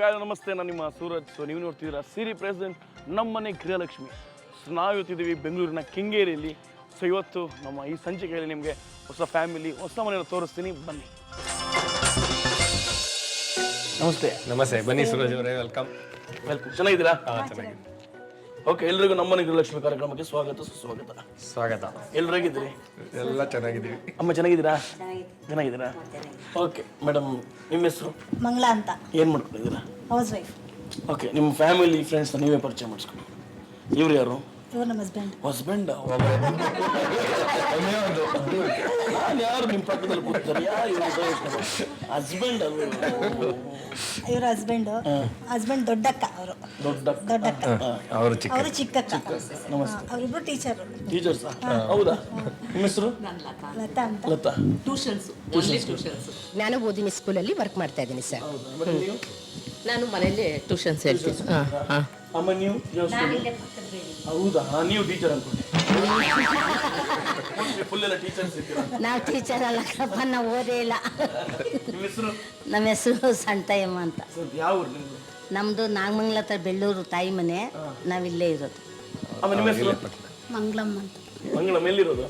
ನಮಸ್ತೆ, ನಾನು ನಿಮ್ಮ ಸೂರಜ್. ಸೊ ನೀವು ನೋಡ್ತಿದ್ದೀರಾ ಸಿರಿ ಪ್ರೆಸೆಂಟ್ ನಮ್ಮನೆ ಗೃಹಲಕ್ಷ್ಮಿ. ಸೊ ನಾವು ಇವತ್ತಿದ್ದೀವಿ ಬೆಂಗಳೂರಿನ ಕೆಂಗೇರಿಯಲ್ಲಿ. ಸೊ ಇವತ್ತು ನಮ್ಮ ಈ ಸಂಚಿಕೆಯಲ್ಲಿ ನಿಮಗೆ ಹೊಸ ಫ್ಯಾಮಿಲಿ, ಹೊಸ ಮನೆಯನ್ನು ತೋರಿಸ್ತೀನಿ, ಬನ್ನಿ. ನಮಸ್ತೆ. ನಮಸ್ತೆ, ಬನ್ನಿ ಸೂರಜ್ ಅವರೇ, ವೆಲ್ಕಮ್. ಚೆನ್ನಾಗಿದ್ದೀರಾ? ಚೆನ್ನಾಗಿದೆ. ಓಕೆ, ಎಲ್ರಿಗೂ ನಮ್ಮನೆ ಗೃಹಲಕ್ಷ್ಮಿ ಕಾರ್ಯಕ್ರಮಕ್ಕೆ ಸ್ವಾಗತ, ಸುಸ್ವಾಗತ. ಸ್ವಾಗತ. ಎಲ್ಲರೂ ಹೇಗಿದ್ದೀರಿ? ಎಲ್ಲ ಚೆನ್ನಾಗಿದ್ದೀವಿ. ಅಮ್ಮ ಚೆನ್ನಾಗಿದ್ದೀರಾ? ಚೆನ್ನಾಗಿದ್ದೀರಾ? ಓಕೆ ಮೇಡಮ್, ನಿಮ್ಮ ಹೆಸರು? ಮಂಗಳ ಅಂತ. ಏನು ಮಾಡ್ಕೊಂಡಿದ್ದೀರಾ? House wife. ಓಕೆ, ನಿಮ್ಮ ಫ್ಯಾಮಿಲಿ ಫ್ರೆಂಡ್ಸ್ನ ನೀವೇ ಪರಿಚಯ ಮಾಡಿಸ್ಕೊಂಡು. ಇವ್ರು ಯಾರು? ಇವ್ರು ನಮ್ಮ ಹಸ್ಬೆಂಡ್. ಹಸ್ಬೆಂಡ್? ನಾನು ಯಾರು ನಿಮ್ಮ ಪಕ್ಕದಲ್ಲಿ ಕೂತ್ತಾರೆ? ಯಾರು ಹಸ್ಬೆಂಡ್? ಇವ್ರ ಹಸ್ಬೆಂಡ್ ದೊಡ್ಡಕ್ಕ. ಅವರು ದೊಡ್ಡಕ್ಕ, ಅವರು ಚಿಕ್ಕಕ್ಕ. ಅವರಿಬ್ರು ಟೀಚರು. ಟೀಚರ್ಸ್? ಹೌದಾ? ನಿಮ್ಮ ಹೆಸರು? ಲತಾ ಅಂತ. ಲತಾ. ಟ್ಯೂಷನ್ಸ್. ಜ್ಞಾನಬೋಧಿನಿ ಸ್ಕೂಲಲ್ಲಿ ವರ್ಕ್ ಮಾಡ್ತಾ ಇದ್ದೀನಿ ಸರ್. ನಾನು ಮನೆಯಲ್ಲೇ ಟ್ಯೂಷನ್ಸ್ ಹೇಳ್ತೀನಿ. ಅಮ್ಮ ನೀವು ಯಾವ ಸ್ಕೂಲ್? ಹೌದಾ, ನೀವು ಟೀಚರ್ ಅನ್ಕೊಂಡೆ. ಫುಲ್ ಎಲ್ಲ ಟೀಚರ್ಸ್ ಇದ್ದೀರಾ? ನಾವು ಟೀಚರ್ ಅಲ್ಲ ಕಪ್ಪ, ನಾವು ಓದೇ ಇಲ್ಲ. ನಿಮ್ಮ ಹೆಸರು? ನಮ್ಮ ಹೆಸರು ಸಂತಯ್ಯಮ್ಮ ಅಂತ. ಯಾವ ಊರು ನಿಮ್ಮದು? ನಮ್ಮದು ನಾಗಮಂಗಲ ಹತ್ರ ಬೆಳ್ಳೂರು ತಾಯಿ ಮನೆ. ನಾವಿಲ್ಲೇ ಇರೋದು. ಅಮ್ಮ ನಿಮ್ಮ ಹೆಸರು? ಮಂಗಳಮ್ಮ ಅಂತ. ಮಂಗಳಮ್ಮ ಎಲ್ಲಿರೋದು?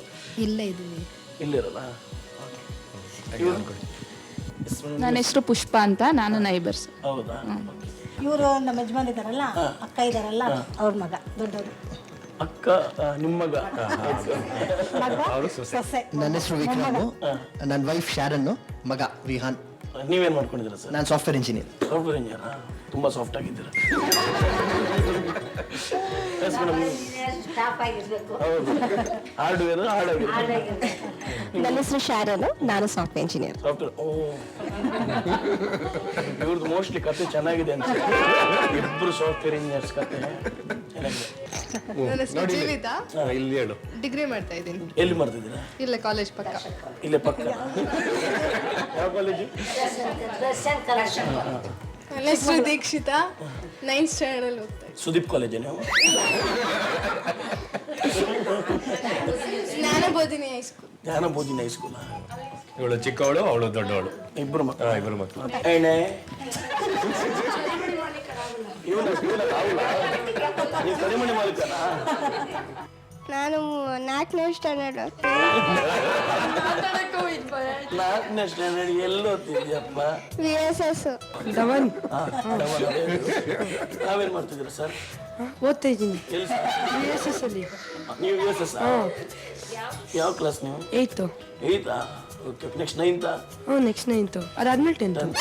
ಇಲ್ಲೇ ಇದ್ದೀವಿ. ಇಲ್ಲಿರೋದಾ? ನನ್ನ ಹೆಸರು ಪುಷ್ಪ ಅಂತ, ನಾನು ನೈಬರ್ಸ್. ಹೌದಾ? ಇವರು ನಮ್ಮ ಯಜಮಾನ್ ಇದಾರಲ್ಲ, ಅಕ್ಕ ಇದಾರಲ್ಲ, ಅವ್ರ ಮಗ ದೊಡ್ಡವರು. ಅಕ್ಕ ನಿಮ್ಮ ಮಗ? ಸೊಸೆ. ನನ್ನ ಹೆಸರು ವಿಕ್ರಮ್, ನನ್ನ ವೈಫ್ ಶಾರನ್ನು, ಮಗ ವಿಹಾನ್. ನೀವೇನು ಮಾಡ್ಕೊಂಡಿದ್ದೀರಾ ಸರ್? ನಾನು ಸಾಫ್ಟ್ವೇರ್ ಇಂಜಿನಿಯರ್. ಸಾಫ್ಟ್ವೇರ್ ಇಂಜಿನಿಯರಾ? ತುಂಬ ಸಾಫ್ಟ್ ಆಗಿದ್ದೀರಾ. ಹಾರ್ಡ್ವೇರ್ ನನ್ನ ಹೆಸರು ಶಾರನು, ನಾನು ಸಾಫ್ಟ್ವೇರ್ ಇಂಜಿನಿಯರ್. ಸಾಫ್ಟ್ವೇರ್. ಓ, ಇವ್ರದ್ದು ಮೋಸ್ಟ್ಲಿ ಕತೆ ಚೆನ್ನಾಗಿದೆ ಅಂತ. ಇಬ್ಬರು ಸಾಫ್ಟ್ವೇರ್ ಇಂಜಿನಿಯರ್ಸ್ ಕತೆ ಚೆನ್ನಾಗಿದೆ. ನನ್ನ ಹೆಸರು ಜೀವಿತ, ಇಲ್ಲಿ ಹೇಳು. ಡಿಗ್ರಿ ಮಾಡ್ತಾ ಇದ್ದೀನಿ. ಎಲ್ಲಿ ಮಾಡ್ತಿದ್ದೀರಾ? ಇಲ್ಲೇ ಕಾಲೇಜ್ ಪಕ್ಕ. ಇಲ್ಲೇ ಪಕ್ಕ. ಯಾವ ಕಾಲೇಜು? ನನ್ನ ಹೆಸರು ದೀಕ್ಷಿತಾ, 9th ಸ್ಟ್ಯಾಂಡರ್ಡ್ ಓದ್ತಾ ಇದ್ದೀನಿ. ಸುದೀಪ್ ಕಾಲೇಜ್ ನೀವು? ಜ್ಞಾನಬೋಧಿನಿ ಹೈಸ್ಕೂಲ್. ಜ್ಞಾನಬೋಧಿನಿ ಹೈಸ್ಕೂಲ್. ಇವಳು ಚಿಕ್ಕವಳು, ಅವಳು ದೊಡ್ಡವಳು. ಇಬ್ಬರು ಮಕ್ಕಳು? ಇಬ್ಬರು ಮಕ್ಕಳು. ಎಣ್ಣೆ ಇವನ ನೀವು ಕಡಿಮೆ ಮಾಲೀಕನಾ? ನಾನು 4ನೇ ಸ್ಟ್ಯಾಂಡರ್ಡ್ ನಾಲ್ಕನೇ ಸ್ಟ್ಯಾಂಡರ್ಡ್ ಎಲ್ಲಿ ಓದ್ತಿದ್ಯಪ್ಪ? VSS. ನಾವೇನ್ ಮಾಡ್ತಿದ್ದೀರಾ ಸರ್? ಓದ್ತಾ ಇದ್ದೀನಿ ಎಲ್ಲಿ ಸರ್? VSS ಅಲ್ಲಿ. ನೀವು VSS? ಯಾವ ಕ್ಲಾಸ್ ನೀವು? 8th. 8th? Okay, next 9th? Next 9th. ಅದಾದ್ಮೇಲೆ 10th.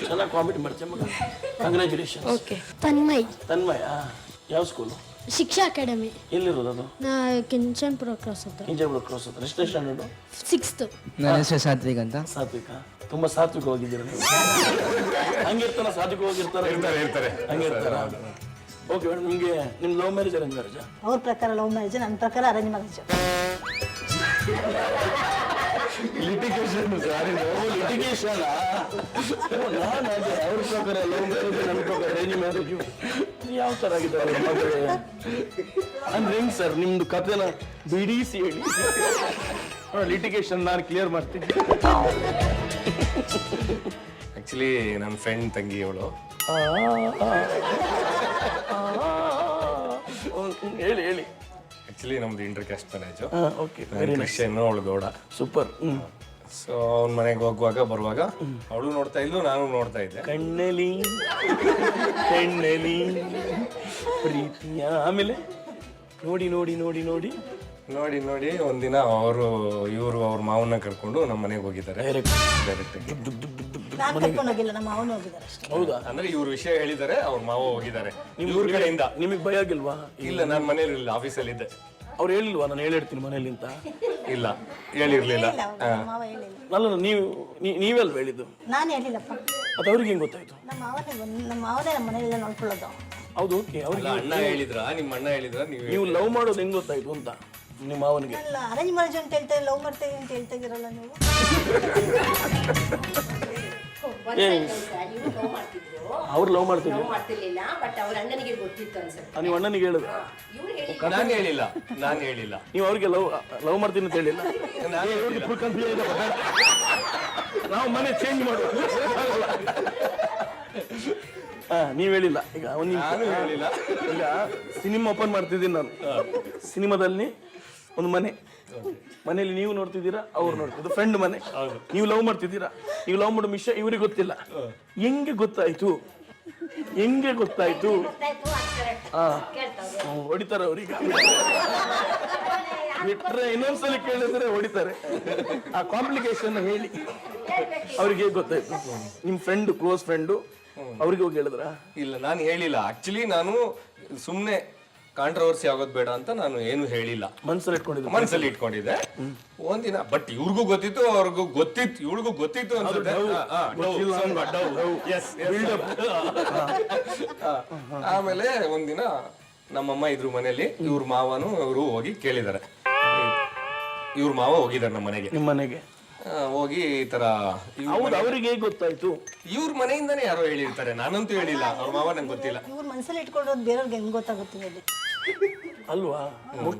ಚೆನ್ನಾಗಿ ಕಾಮಿಡಿ ಮಾಡ್ತೀಯ ಮಗ. ಕಂಗ್ರ್ಯಾಚುಲೇಷನ್. ಓಕೆ. ತನ್ಮಯ್. ಯಾವ ಸ್ಕೂಲು? ಶಿಕ್ಷಾ ಅಕಾಡೆಮಿ. ಎಲ್ಲಿರೋದು ಅದು? ಕಿಂಚನ್ಪುರ ಕ್ರಾಸ್ ಹತ್ರ. ಇಂಜಾಪುರ ಕ್ರಾಸ್ ಹತ್ರ. ಎಷ್ಟನೇ ಸ್ಟ್ಯಾಂಡರ್ಡು? 6th. ನನ್ನ ಹೆಸರು ಸಾತ್ವಿಕ್ ಅಂತ. ಸಾತ್ವಿಕ? ತುಂಬ ಸಾತ್ವಿಕವಾಗಿದ್ದೀರ ನೀವು. ಹಂಗಿರ್ತಾನ? ಸಾತ್ವಿಕವಾಗಿರ್ತಾರ? ಇರ್ತಾರೆ. ಹಂಗಿರ್ತಾರ? ಓಕೆ ಮೇಡಮ್, ನಿಮಗೆ ನಿಮ್ಮ ಲವ್ ಮ್ಯಾರೇಜ್ ಅರೇಂಜ್ ಮ್ಯಾರೇಜ್? ಅವ್ರ ಪ್ರಕಾರ ಲವ್ ಮ್ಯಾರೇಜ್, ನನ್ನ ಪ್ರಕಾರ ಅರೇಂಜ್ ಮ್ಯಾರೇಜ್. ಲಿಟಿಗೇಷನ್. ಲಿಟಿಗೇಷನ್? ನಾನು ಅದೇ ಅವ್ರ ಪ್ರಕಾರ ಲವ್ ಮ್ಯಾರೇಜ್, ನನ್ನ ಪ್ರಕಾರ ಅರೇಂಜ್ ಮ್ಯಾರೇಜು. ಯಾವ ಥರ ಆಗಿದ್ದಾರೆ ಮದುವೆ ಅಂದ್ರೆ ಹೆಂಗ್ ಸರ್? ನಿಮ್ದು ಕಥೆನ ಬಿಡಿಸಿ ಹೇಳಿ. ಲಿಟಿಗೇಷನ್ ನಾನು ಕ್ಲಿಯರ್ ಮಾಡ್ತೀನಿ. ಆಕ್ಚುಲಿ ನನ್ನ ಫ್ರೆಂಡ್ ತಂಗಿ ಅವಳು. ಹೇಳಿ ಹೇಳಿ. ಆಕ್ಚುಲಿ ನಮ್ದು inter caste marriage. Okay, Christian, ಅವಳು ಗೌಡ. ಸೂಪರ್. ಸೊ ಅವ್ನ ಮನೆಗೆ ಬರುವಾಗ ಅವಳು ನೋಡ್ತಾ ಇದ್ಲು, ನಾನು ನೋಡ್ತಾ ಇದ್ದೆ. ಕಣ್ಣಲಿ ಪ್ರೀತಿಯ. ಆಮೇಲೆ ನೋಡಿ ನೋಡಿ ನೋಡಿ ನೋಡಿ ನೋಡಿ ನೋಡಿ ಒಂದಿನ ಇವರು ಅವ್ರ ಮಾವನ್ನ ಕರ್ಕೊಂಡು ನಮ್ಮ ಮನೆಗೆ ಹೋಗಿದ್ದಾರೆ ಡೈರೆಕ್ಟ್ ಆಗಿ. ನಾನು ಕರ್ಕೊಂಡು ಹೋಗಿಲ್ಲ, ನಮ್ಮ ಅವನು ಹೋಗಿದ್ದಾರೆ ಅಷ್ಟೇ. ಹೌದಾ? ಅಂದ್ರೆ ಇವ್ರ ವಿಷಯ ಹೇಳಿದ್ದಾರೆ, ಅವ್ರ ಮಾವ ಹೋಗಿದ್ದಾರೆ ಇವ್ರ ಕಡೆಯಿಂದ. ನಿಮಗೆ ಭಯ ಆಗಿಲ್ವಾ? ಇಲ್ಲ, ನಾನು ಮನೇಲಿ ಇಲ್ಲ, ಆಫೀಸಲ್ಲಿ ಇದ್ದೆ. ಅವ್ರು ಹೇಳಿಲ್ವಾ ನಾನು ಹೇಳಿರ್ತೀನಿ ಮನೇಲಿ ಅಂತ? ಇಲ್ಲ, ಹೇಳಿರ್ಲಿಲ್ಲ. ನಮ್ಮ ಮಾವ ಹೇಳಿಲ್ಲ. ಅಲ್ಲ, ನೀವೆಲ್ಲ ಹೇಳಿದ್ದು? ನಾನು ಹೇಳಿಲ್ಲಪ್ಪ. ಅದು ಅವ್ರಿಗೆ ಹೆಂಗೆ ಗೊತ್ತಾಯ್ತು? ನಮ್ಮ ಮಾವನೇ ನಮ್ಮ ಮನೆಯಲ್ಲ ನೋಡ್ಕೊಳ್ಳೋದು. ಹೌದು, ಓಕೆ. ಅವ್ರಿಗೆ ಅಣ್ಣ ಹೇಳಿದ್ರ, ನಿಮ್ಮ ಅಣ್ಣ ಹೇಳಿದ್ರ? ನೀವು ಲವ್ ಮಾಡೋದು ಹೆಂಗ್ ಗೊತ್ತಾಯ್ತು ಅಂತ ನಿಮ್ಮ ಮಾವನಿಗೆ? ಅಲ್ಲ, ಅರೇಂಜ್ ಮ್ಯಾರೇಜ್ ಅಂತ ಹೇಳ್ತಾರೆ, ಲವ್ ಮಾಡ್ತೇವೆ ಅಂತ ಹೇಳ್ತಾ ಇದ್ದೀರಲ್ಲ ನೀವು. ಅವ್ರು ಲವ್ ಮಾಡ್ತಿದ್ರು? ಮಾಡ್ತಿರ್ಲಿಲ್ಲ, ಬಟ್ ಅವ್ರ ಅಣ್ಣನಿಗೆ ಗೊತ್ತಿತ್ತು ಅನ್ಸುತ್ತೆ. ನೀವು ಅಣ್ಣನಿಗೆ ಹೇಳಿದ? ನಾನು ಹೇಳಿಲ್ಲ. ನೀವು ಅವ್ರಿಗೆ ಲವ್ ಮಾಡ್ತೀನಿ ಅಂತ ಹೇಳಿಲ್ಲ? ನಾವು ಮನೆ ಚೇಂಜ್ ಮಾಡುವ. ನೀವ್ ಹೇಳಿಲ್ಲ ಈಗ ಹೇಳಿಲ್ಲ. ಈಗ ಸಿನಿಮಾ ಓಪನ್ ಮಾಡ್ತಿದ್ದೀನಿ ನಾನು. ಸಿನಿಮಾದಲ್ಲಿ ಒಂದು ಮನೆಯಲ್ಲಿ ನೀವು ನೋಡ್ತಿದ್ದೀರಾ, ಅವ್ರು ನೋಡ್ತಿದ್ರು, ಫ್ರೆಂಡ್ ಮನೆ. ನೀವು ಲವ್ ಮಾಡ್ತಿದ್ದೀರಾ, ನೀವು ಲವ್ ಮಾಡೋ ವಿಷಯ ಇವ್ರಿಗೆ ಗೊತ್ತಿಲ್ಲ. ಹೆಂಗೆ ಗೊತ್ತಾಯ್ತು? ಹೊಡಿತಾರ ಅವ್ರಿಗೆ. ಬಿಟ್ರೆ ಇನ್ನೊಂದ್ಸಲ ಕೇಳಿದ್ರೆ ಹೊಡಿತಾರೆ. ಆ ಕಾಂಪ್ಲಿಕೇಶನ್ ಹೇಳಿ ಅವ್ರಿಗೆ ಗೊತ್ತಾಯ್ತು. ನಿಮ್ ಫ್ರೆಂಡ್, ಕ್ಲೋಸ್ ಫ್ರೆಂಡು, ಅವ್ರಿಗೆ ಹೋಗಿ ಹೇಳಿದ್ರ? ಇಲ್ಲ, ನಾನು ಹೇಳಿಲ್ಲ. ಆಕ್ಚುಲಿ ನಾನು ಸುಮ್ನೆ ಕಾಂಟ್ರವರ್ಸಿ ಆಗೋದ್ ಬೇಡ ಅಂತ ನಾನು ಏನು ಹೇಳಿಲ್ಲ, ಮನ್ಸಲ್ಲಿ ಇಟ್ಕೊಂಡಿದ್ದೆ ಒಂದಿನ. ಬಟ್ ಇವ್ರಿಗೂ ಗೊತ್ತಿತ್ತು, ಅವ್ರಿಗೂ ಗೊತ್ತಿತ್ತು, ಇವ್ರಿಗೂ ಗೊತ್ತಿತ್ತು ಅನ್ಸುತ್ತೆ. ಆಮೇಲೆ ಒಂದಿನ ನಮ್ಮಮ್ಮ ಇದ್ರು ಮನೇಲಿ, ಇವ್ರ ಮಾವನು ಇವರು ಹೋಗಿ ಕೇಳಿದಾರೆ. ಇವ್ರ ಮಾವ ಹೋಗಿದಾರೆ ನಮ್ಮ ಮನೆಗೆ. ನಿಮ್ಮ ಮನೆಗೆ ಹೋಗಿ ಈ ತರ ಅವರಿಗೆ ಗೊತ್ತಾಯ್ತು? ಇವ್ರ ಮನೆಯಿಂದಾನೇ ಯಾರೋ ಹೇಳಿರ್ತಾರೆ, ನಾನಂತೂ ಹೇಳಿಲ್ಲ. ಅವ್ರ ಮಾವ ನಂಗೆ ಗೊತ್ತಿಲ್ಲ. ಇವ್ರು ಮನಸ್ಸಲ್ಲಿ ಇಟ್ಕೊಂಡೋದು ಬೇರೆಯವ್ರಿಗೆ ಹೆಂಗ್ ಗೊತ್ತಾಗುತ್ತೆ ಹೇಳಿ? ಅಲ್ವಾ?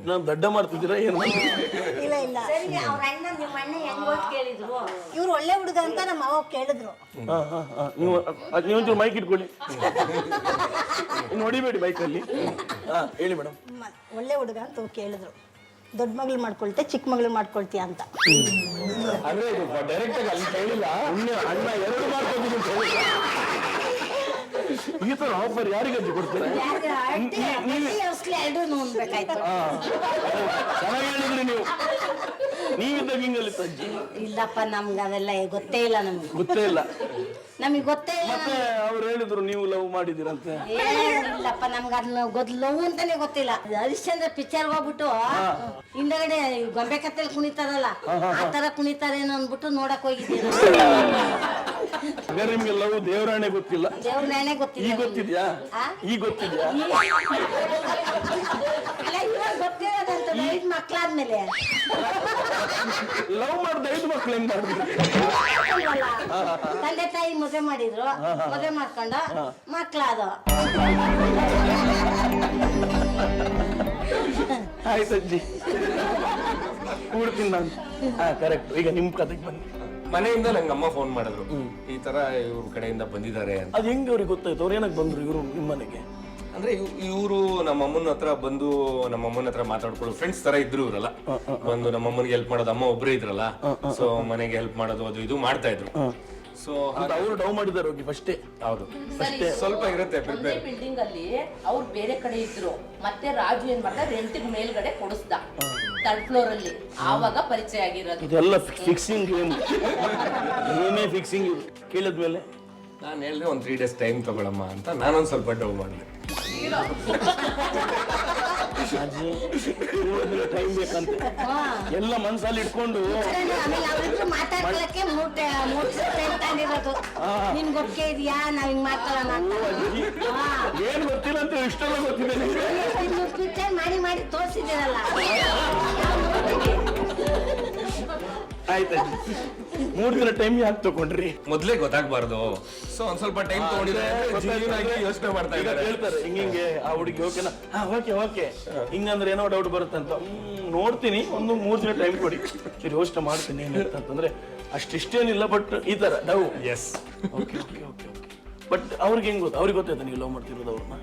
ನಾನು ದಡ್ಡ ಮಾಡ್ತಿದ್ದೀರಾ ಏನು? ಇಲ್ಲ ಇಲ್ಲ, ಇವ್ರು ಒಳ್ಳೆ ಹುಡುಗ ಅಂತ ನಮ್ಮ ಮಾವ ಕೇಳಿದ್ರು. ನೀವೊಂಚೂರು ಮೈಕ್ ಇಟ್ಕೊಳ್ಳಿ, ಇನ್ನು ಹೊಡಿಬೇಡಿ ಬೈಕಲ್ಲಿ. ಹೇಳಿ ಮೇಡಮ್. ಒಳ್ಳೆ ಹುಡುಗ ಅಂತ ಕೇಳಿದ್ರು. ದೊಡ್ಡ ಮಗಳು ಮಾಡ್ಕೊಳ್ತೆ, ಚಿಕ್ಕ ಮಗಳು ಮಾಡ್ಕೊಳ್ತೀಯ ಅಂತ. ಅಂದ್ರೆ ಡೈರೆಕ್ಟ್ ಆಗಿ ಅಲ್ಲಿ ಹೇಳಿಲ್ಲ, ಅಣ್ಣ ಎರಡು ಮಾಡ್ಕೊತೀನಿ ಅಂತ ಹೇಳಿ. ಈ ತರ ಆಫರ್ ಯಾರಿಗೆ ಅಜ್ಜಿ ಕೊಡ್ತಾರೆ? ಚೆನ್ನಾಗಿ ಹೇಳಿದ್ರಿ ನೀವು. ನೀವಿದ್ದಾಗ ಹಿಂಗಲ್ಲಿ ಅಜ್ಜಿ. ಇಲ್ಲಪ್ಪ, ನಮ್ಗೆ ಅವೆಲ್ಲ ಗೊತ್ತೇ ಇಲ್ಲ. ಗೊತ್ತೇ ಇಲ್ಲ. ನಮಗೆ ಗೊತ್ತೇ ಇಲ್ಲ. ಮತ್ತೆ ಅವ್ರು ಹೇಳಿದ್ರು ನೀವು ಲವ್ ಮಾಡಿದಿರಂತೆ. ಇಲ್ಲಪ್ಪ, ನಮ್ಗೆ ಅದನ್ನ ಲವ್ ಅಂತಾನೆ ಗೊತ್ತಿಲ್ಲ. ಹರಿಶ್ಚಂದ್ರ ಪಿಕ್ಚರ್ ಹೋಗ್ಬಿಟ್ಟು ಹಿಂದಗಡೆ ಗೊಂಬೆ ಕತ್ತಲ್ಲಿ ಕುಣಿತಾರಲ್ಲ, ಆ ತರ ಕುಣಿತಾರೇನೋ ಅಂದ್ಬಿಟ್ಟು ನೋಡಕ್ ಹೋಗಿದ್ದೀವಿ. ಹಾಗಾದ್ರೆ ನಿಮ್ಗೆ ಲವ್ ದೇವರಾಣೆ ಗೊತ್ತಿಲ್ಲ? ದೇವ್ರನೇ ಗೊತ್ತಿಲ್ಲ. ಈಗ ಗೊತ್ತಿದ್ಯಾ? ಈಗ ಗೊತ್ತಿದ್ಯಾ? ಅಲ್ಲ, ಇವಾಗ ಗೊತ್ತಿರೋದಂತ 5 ಮಕ್ಳಾದ್ಮೇಲೆ. ಲವ್ ಮಾಡ್ದೆ 5 ಮಕ್ಳು ಹೆಂಗ್ ಮಾಡಿದ್ರು? ತಂದೆ ತಾಯಿ ಮದುವೆ ಮಾಡಿದ್ರು, ಮದುವೆ ಮಾಡ್ಕೊಂಡು ಮಕ್ಳಾದ. ಆಯ್ತು ಅಜ್ಜಿ, ಕೂಡ್ತೀನಿ ನಾನು. ಕರೆಕ್ಟ್. ಈಗ ನಿಮ್ ಕತೆಗೆ ಬನ್ನಿ. ಮನೆಯಿಂದ ನಂಗೆ ಅಮ್ಮ ಫೋನ್ ಮಾಡಿದ್ರು, ಈ ತರ ಇವ್ರ ಕಡೆಯಿಂದ ಬಂದಿದ್ದಾರೆ ಅಂತ. ಅದ್ ಹೆಂಗ್ ಅವ್ರಿಗೆ ಗೊತ್ತಾಯ್ತು? ಅವ್ರು ಏನಕ್ಕೆ ಬಂದ್ರು ಇವರು ನಿಮ್ಮ ಮನೆಗೆ? ಅಂದ್ರೆ ಇವರು ನಮ್ಮಮ್ಮನ ಹತ್ರ ಬಂದು ನಮ್ಮಮ್ಮನ ಹತ್ರ ಮಾತಾಡ್ಕೊಳ್ಳೋ ಫ್ರೆಂಡ್ಸ್ ತರ ಇದ್ರು ಇವರಲ್ಲ. ಬಂದು ನಮ್ಮಮ್ಮನಿಗೆ ಹೆಲ್ಪ್ ಮಾಡೋದು, ಅಮ್ಮ ಒಬ್ರೇ ಇದ್ರಲ್ಲ, ಸೊ ಮನೆಗೆ ಹೆಲ್ಪ್ ಮಾಡೋದು ಅದು ಇದು ಮಾಡ್ತಾ ಇದ್ರು. ಸೊ ಅವರು ಡೌ ಮಾಡಿದಾರೆ ಹೋಗಿ ಫಸ್ಟೇ. ಹೌದು, ಸ್ವಲ್ಪ ಇರುತ್ತೆ ಪ್ರಿಪೇರ್. ಬಿಲ್ಡಿಂಗ್ ಅಲ್ಲಿ ಅವ್ರು ಬೇರೆ ಕಡೆ ಇದ್ರು, ಮತ್ತೆ ರಾಜು ಏನ್ ಮಾಡ್ದ, ರೆಂಟಿಗೆ ಮೇಲ್ಗಡೆ ಕೊಡಿಸ್ದ 3rd ಫ್ಲೋರ್ ಅಲ್ಲಿ. ಆವಾಗ ಪರಿಚಯ ಆಗಿರೋದು. ಇದೆಲ್ಲ ಫಿಕ್ಸಿಂಗ್ ಗೇಮ್. ಏನೇ ಫಿಕ್ಸಿಂಗ್ ಕೇಳಿದ್ಮೇಲೆ ನಾನು ಹೇಳಿದೆ ಒಂದು 3 days ಟೈಮ್ ತಗೊಳಮ್ಮ ಅಂತ. ನಾನೊಂದು ಸ್ವಲ್ಪ ಡೌ ಮಾಡಿದೆ. ಟೈಮ್ ಬೇಕಂತ ಎಲ್ಲ ಮನ್ಸಲ್ಲಿ ಇಟ್ಕೊಂಡು ಮಾತಾಡ್ಕೊಳಕ್ಕೆ ನಿನ್ ಗೊತ್ತೇ ಇದೆಯಾ ನಾವ್ ಹಿಂಗ್ ಮಾಡ್ಕೊಳ್ಳೋಣ ಅಂತ. ಏನ್ ಗೊತ್ತಿಲ್ಲ ಅಂತ ಇಷ್ಟೆಲ್ಲ ಗೊತ್ತಿದೆ ಪಿಕ್ಚರ್ ಮಾಡಿ ಮಾಡಿ ತೋರಿಸಿದಿರಲ್ಲ. ಆಯ್ತು, 3 ದಿನ ಟೈಮ್ ಯಾಕೆ ತಗೊಂಡ್ರಿ? ಮೊದ್ಲೇ ಗೊತ್ತಾಗ್ಬಾರ್ದು. ಸೊ ಒಂದ್ ಸ್ವಲ್ಪ ಟೈಮ್ ತಗೊಂಡಿದ್ರೆ ಯೋಚನೆ ಮಾಡ್ತಾ ಇದ್ದಾರೆ. ಹೇಳ್ತಾರೆ ಹಿಂಗೆ ಆ ಹುಡುಗಿ ಓಕೆನಾ? ಓಕೆ ಹಿಂಗಂದ್ರೆ ಏನೋ ಡೌಟ್ ಬರುತ್ತಂತ. ನೋಡ್ತೀನಿ, ಒಂದು 3 ದಿನ ಟೈಮ್ ಕೊಡಿ, ಸರಿ ಯೋಚನೆ ಮಾಡ್ತೀನಿ ಏನಂತಂದ್ರೆ ಅಷ್ಟಿಷ್ಟೇನಿಲ್ಲ. ಬಟ್ ಈ ತರ ಡೌ. ಎಸ್. ಓಕೆ. ಬಟ್ ಅವ್ರಿಗೆ ಹೆಂಗ್ ಗೊತ್ತು? ಅವ್ರಿಗೆ ಗೊತ್ತಾಯ್ತು ನೀವು ಲವ್ ಮಾಡ್ತಿರೋದು ಅವ್ರನ್ನ?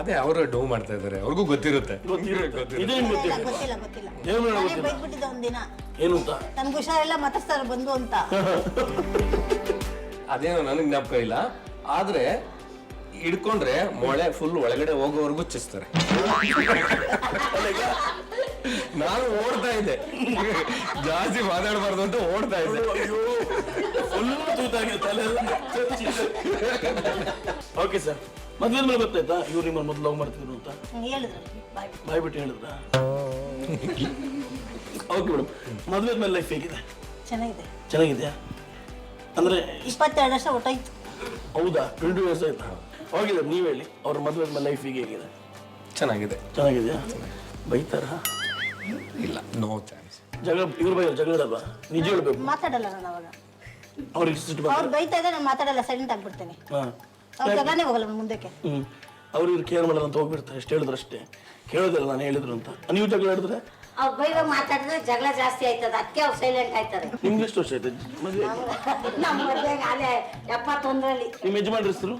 ಅದೇ ಅವರು ಡೌ ಮಾಡ್ತಾ ಇದಾರೆ, ಅವ್ರಿಗೂ ಗೊತ್ತಿರುತ್ತೆ. ಇದೇ ನಿಮ್ಗೆ ಗೊತ್ತಿಲ್ಲ? ಗೊತ್ತಿಲ್ಲ. ದೇವ್ರ ಬೈದ್ಬಿಟ್ಟಿದ್ದ ಒಂದಿನ. ಏನು ಅಂತ? ನನ್ಗೆ ಹುಷಾರೆಲ್ಲ ಮಾತಾಡ್ತಾರೆ ಬಂದು ಅಂತ. ಅದೇನೋ ನನಗೆ ಜ್ಞಾಪಕ ಇಲ್ಲ. ಆದ್ರೆ ಹಿಡ್ಕೊಂಡ್ರೆ ಮೊಳೆ ಫುಲ್ ಒಳಗಡೆ ಹೋಗೋವರೆಗೂ ಚುಚ್ತಾರೆ. ನಾನು ಓಡ್ತಾ ಇದ್ದೆ, ಜಾಸ್ತಿ ಮಾತಾಡಬಾರ್ದು ಅಂತ ಓಡ್ತಾ ಇದ್ದೆ. ಓಕೆ ಸರ್, ಮದ್ವೆ ಮೇಲೆ ಗೊತ್ತಾಯ್ತಾ ಇವ್ರು ನಿಮ್ಮನ್ನು ಮೊದಲು ಲವ್ ಮಾಡ್ತಿದ್ರು ಅಂತ? ಹೇಳಿದ್ರು, ಬಾಯ್ ಬಿಟ್ಟು ಹೇಳಿದ್ರ? ಓಕೆ ಮೇಡಮ್, ಮದ್ವೆ ಮೇಲೆ ಲೈಫ್ ಹೇಗಿದೆ? ಚೆನ್ನಾಗಿದೆಯಾ? ಅಂದ್ರೆ 22 ವರ್ಷ ಒಟ್ಟಾಯ್ತು. ಹೌದಾ? 20 ವರ್ಷ ಆಯ್ತಾ? ಹೋಗಿಲ್ಲ. ನೀವ್ ಹೇಳಿ, ಅವ್ರ ಮದ್ವೆ ಮೇಲೆ ಲೈಫ್ ಹೇಗಿದೆ? ಚೆನ್ನಾಗಿದೆಯಾ? ಬೈತಾರ? ಇಲ್ಲ, ನೋ ಚಾನ್ಸ್. ಜಗಳ ಇವ್ರ ಬೈ ಜಗಳದಲ್ವಾ? ನಿಜ ಹೇಳ್ಬೇಕು. ಮಾತಾಡಲ್ಲ ನಾನು ಅವಾಗ. ಅವ್ರಿಗೆ ಸಿಟ್ಟು ಅವ್ರು ಬೈತಾ ಇದ್ರೆ ನಾನು ಮಾತಾಡಲ್ಲ, ಸೈಲೆಂಟ್ ಆಗ್ಬಿಡ್ತೇನೆ. ಅವ್ರ ಜಗಾನೇ ಹೋಗಲ್ಲ ಮುಂದಕ್ಕೆ. ಅವ್ರು ಇವ್ರು ಕೇರ್ ಮಾಡಲ್ಲ ಅಂತ ಹೋಗ್ಬಿಡ್ತಾರೆ. ಎಷ್ಟು ಹೇಳಿದ್ರು ಅಷ್ಟೇ, ಕೇಳೋದಿಲ್ಲ ನಾನು ಹೇಳಿದ್ರು ಅಂತ. ನೀವು ಜಗಳ ಹೇಳಿದ್ರೆ ಅವ್ರು ಬೈರೋ ಮಾತಾಡಿದ್ರೆ ಜಗಳ ಜಾಸ್ತಿ ಆಯ್ತದ, ಅದಕ್ಕೆ ಅವ್ರು ಸೈಲೆಂಟ್ ಆಯ್ತಾರೆ. ನಿಮ್ಗೆ ಎಷ್ಟು ವರ್ಷ ಆಯ್ತು ಮದುವೆ? ನಮ್ಮ ಮದ್ವೆಗೆ ಅಲ್ಲೇ 71ರಲ್ಲಿ. ನಿಮ್ಮ ಯಜಮಾನ್ರ ಹೆಸರು?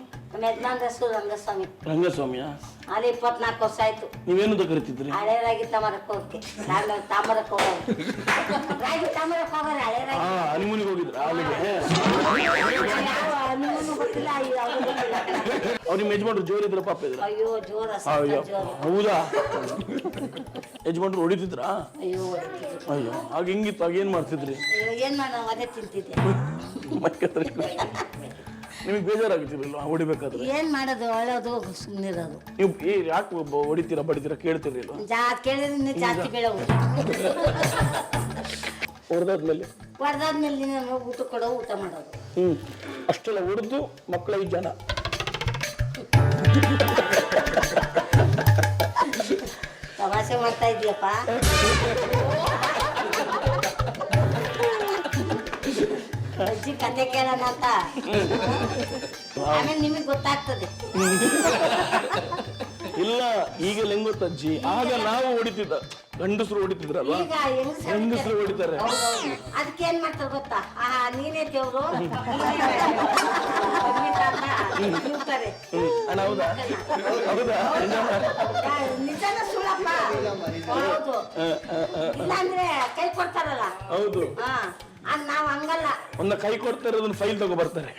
ಯಜಮಾನ್ರ ಹೆಸರು ರಂಗಸ್ವಾಮಿ. ರಂಗಸ್ವಾಮಿಯಾ? ಅಲ್ಲಿ 24 ವರ್ಷ ಆಯ್ತು. ನೀವೇನು ಕರಿತಿದ್ರಿ? ಹಳೆ ರಾಗಿ ತಾಮರಕ್ಕೆ ಹೋಗಿ ತಾಮರಕ್ಕೆ ಹೋಗೋರು, ರಾಗಿ ತಾಮರಕ್ಕೆ ಹೋಗೋರು ಹಳೆ ರಾಗಿ. ಹನಿಮೂನಿಗೆ ಹೋಗಿದ್ರ ಅಲ್ಲಿಗೆ? ನಿಮ್ಮನ್ನು ಗೊತ್ತಿಲ್ಲ, ಅವ್ರು ಗೊತ್ತಿಲ್ಲ. ಅವ್ರು ನಿಮ್ಮ ಯಜಮಾನ್ರು ಜೋರಿದ್ರ ಪಾಪ ಇದ್ರ? ಅಯ್ಯೋ ಜೋರ, ಅಯ್ಯೋ ಜೋರು. ಹೌದಾ? ಯಜಮಾನ್ರು ಹೊಡಿತಿದ್ರಾ? ಅಯ್ಯೋ ಹೊಡಿತಿದ್ರು. ಅಯ್ಯೋ ಆಗ ಹೆಂಗಿತ್ತು? ಆಗ ಏನ್ ಮಾಡ್ತಿದ್ರಿ? ಅಯ್ಯೋ ಏನ್ ಮಾಡೋಣ, ಅದೇ ತಿಂತಿದ್ದೆ. ನಿಮಗೆ ಬೇಜಾರಾಗುತ್ತಿರಲಿಲ್ಲ ಹೊಡಿಬೇಕಾದ್ರೆ? ಏನ್ ಮಾಡೋದು, ಅಳೋದು, ಸುಮ್ಮನಿರೋದು. ನೀವು ಯಾಕೆ ಹೊಡಿತೀರಾ ಬಡಿತೀರಾ ಕೇಳ್ತಿರ್ಲಿಲ್ಲ? ಕೇಳಿದ್ರೆ ಜಾಸ್ತಿ ಬೀಳವು. ಹೊಡೆದಾದ್ಮೇಲೆ ಹೊಡೆದಾದ್ಮೇಲೆ ನೀನು ಊಟ ಕೊಡೋ, ಊಟ ಮಾಡೋದು. ಅಷ್ಟೆಲ್ಲ ಹೊಡೆದು ಮಕ್ಕಳ 5 ಜನ. ತಮಾಷೆ ಮಾಡ್ತಾ ಇದೀಯಪ್ಪ. ಅಜ್ಜಿ ಕತೆ ಕೇಳೋಣ ಅಂತ. ಆಮೇಲೆ ನಿಮಗೆ ಗೊತ್ತಾಗ್ತದೆ. ಇಲ್ಲ ಈಗ ಹೆಂಗ್ ಗೊತ್ತಜ್ಜಿ, ಆಗ ನಾವು ಹೊಡಿತಿದ್ದ ಗಂಡಸರು ಹೊಡಿತಿದ್ರಲ್ವಾ, ಈಗ ಹೆಂಗಸರು ಹೊಡಿತಾರೆ. ಅದಕ್ಕೆ ಏನ್ ಮಾಡ್ತಾರೆ ಗೊತ್ತಾ? ನೀನೇ ದೇವ್ರು ಇರ್ತಾರೆ. ಅಣ್ಣ ಹೌದಾ? ಹೌದಾ? ನಿಜನ ಸುಳ್ಳಪ್ಪ? ಹೌದು. ಇಲ್ಲಾಂದ್ರೆ ಕೈ ಕೊಡ್ತಾರಲ್ಲ. ಹೌದು. ನಾವ್ ಹಂಗಲ್ಲ. ಒಂದ ಕೈ ಕೊಡ್ತಾರೆ, ಅದನ್ನ ಫೈಲ್ ತಗೋ ಬರ್ತಾರೆ.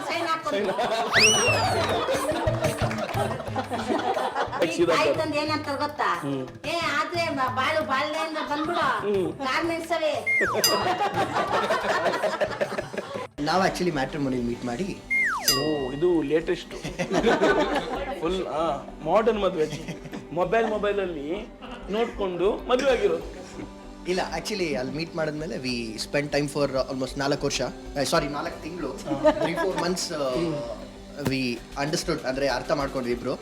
ಸೈನ್ ಹಾಕೊಂಡು ಏನಂತಾರೆ ಗೊತ್ತಾ? ಆದ್ರೆ ಬಾಳು ಬಾಳ್ನೆಯಿಂದ ಬಂದ್ಬಿಡು, ಗಾರ್ಮೆಂಟ್ಸವೇ. ನಾವು ಆಕ್ಚುಲಿ ಮ್ಯಾಟ್ರಿಮೋನಿ ಮೀಟ್ ಮಾಡಿ. ಓ ಇದು ಲೇಟೆಸ್ಟ್ ಫುಲ್ ಮಾಡರ್ನ್ ಮದುವೆ. ಮೊಬೈಲ್ ಅಲ್ಲಿ ನೋಡ್ಕೊಂಡು ಮದುವೆ ಆಗಿರೋದು. ಇಲ್ಲ ಆಕ್ಚುಲಿ ಅಲ್ಲಿ ಮೀಟ್ ಮಾಡಿದ್ಮೇಲೆ we spend time for almost 4 ವರ್ಷ, ಸಾರಿ 4 ತಿಂಗಳು, 3-4 ಮಂತ್ಸ್ ವಿ ಅಂಡರ್ಸ್ಟುಡ್, ಅಂದರೆ ಅರ್ಥ ಮಾಡ್ಕೊಂಡ್ವಿ ಇಬ್ರು.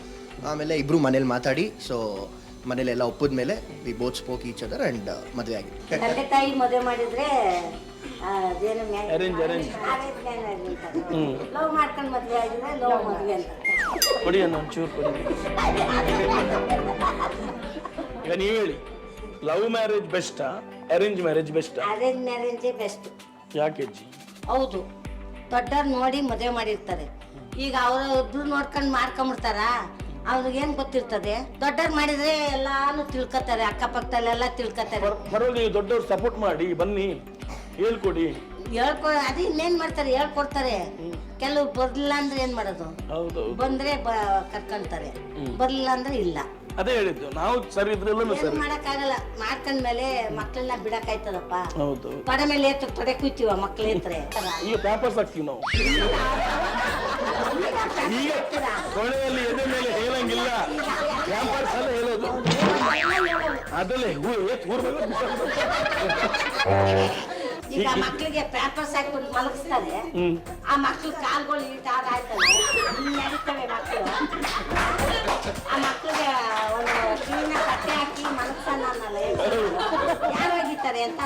ಆಮೇಲೆ ಇಬ್ರು ಮನೇಲಿ ಮಾತಾಡಿ, ಸೊ ಮನೇಲೆಲ್ಲ ಒಪ್ಪಿದ ಮೇಲೆ we both spoke each other and ಮದುವೆ ಆಗಿದೆ. ತಂದೆ ತಾಯಿ ಮದುವೆ ಮಾಡಿದ್ರೆ ಅದೇನು ಅರೇಂಜ್ ಲವ್ ಮಾಡ್ಕೊಂಡು ಮದುವೆ ಆಗಿದ್ರೆ ಲವ್ ಮದುವೆ ಅಂತ. ಕೊಡಿ ಅನ್ನ ಒಂಚೂರು ಕೊಡಿ. ಈಗ ನೀವು ಹೇಳಿ, ಲವ್ ಮ್ಯಾರೇಜ್ ಬೆಸ್ಟಾ ಅರೇಂಜ್ ಮ್ಯಾರೇಜ್ ಬೆಸ್ಟಾ? ಅರೇಂಜ್ ಮ್ಯಾರೇಜೇ ಬೆಸ್ಟ್. ಯಾಕೆ ಅಜ್ಜಿ? ಹೌದು, ದೊಡ್ಡವ್ರು ನೋಡಿ ಮದುವೆ ಮಾಡಿರ್ತಾರೆ. ಈಗ ಅವ್ರ ಒಬ್ರು ನೋಡ್ಕೊಂಡು ಮಾಡ್ಕೊಂಬಿಡ್ತಾರ, ಅವ್ರಿಗೆ ಏನ್ ಗೊತ್ತಿರ್ತದೆ? ದೊಡ್ಡವ್ರು ಮಾಡಿದ್ರೆ ಎಲ್ಲಾನು ತಿಳ್ಕೊತಾರೆ, ಅಕ್ಕಪಕ್ಕದಲ್ಲೆಲ್ಲ ತಿಳ್ಕೊತಾರೆ. ಪರವಾಗಿ ದೊಡ್ಡವ್ರು ಸಪೋರ್ಟ್ ಮಾಡಿ ಬನ್ನಿ ಹೇಳ್ಕೊಡಿ. ಅದು ಇನ್ನೇನ್ ಮಾಡ್ತಾರೆ, ಹೇಳ್ಕೊಡ್ತಾರೆ. ಕೆಲವು ಬರ್ಲಿಲ್ಲ ಅಂದ್ರೆ ಏನ್ ಮಾಡೋದು? ಹೌದು ಬಂದ್ರೆ ಕರ್ಕೊಂತಾರೆ, ಬರ್ಲಿಲ್ಲ ಅಂದ್ರೆ ಇಲ್ಲ. ಅದೇ ಹೇಳಿದ್ದು, ನಾವು ಸರಿ ಇದ್ರೆಲ್ಲ ಏನ್ ಸರಿ. ಮಾಡಕ್ಕಾಗಲ್ಲ. ಮಾಡ್ಕೊಂಡ್ಮೇಲೆ ಮಕ್ಳನ್ನ ಬಿಡಕ್ಕಾಯ್ತದಪ್ಪ? ಹೌದು. ತೊಡೆ ಮೇಲೆ ತೊಡೆ ಕುಯ್ತೀವ ಮಕ್ಳು ಇದ್ರೆ. ಈಗ ಪ್ಯಾಪರ್ಸ್ ಹಾಕ್ತೀವಿ ನಾವು. ಈಗ ಕೊನೆಯಲ್ಲಿ ಎದೆ ಮೇಲೆ ಹೇಳಂಗಿಲ್ಲ, ಪ್ಯಾಪರ್ಸ್ ಎಲ್ಲ ಹೇಳೋದು. ಅದಲ್ಲೇ ಈಗ ಮಕ್ಳಿಗೆ ಪ್ಯಾಂಪರ್ಸ್ ಹಾಕ್ಬಿಟ್ಟು ಮಲಗಿಸ್ತಾರೆ. ಆ ಮಕ್ಳು ಕಾಲ್ಗಳು ಈಟಾಗ ಆಯ್ತವೆ, ನಡೀತವೆ ಮಕ್ಕಳು. ಆ ಮಕ್ಳಿಗೆ ಒಂದು ಕ್ಲೀನ ಬಟ್ಟೆ ಹಾಕಿ ಮಲಗ್ಸೋಣ ಅನ್ನಲ್ಲ, ಯಾರು ಹೋಗಿತಾರೆ ಅಂತ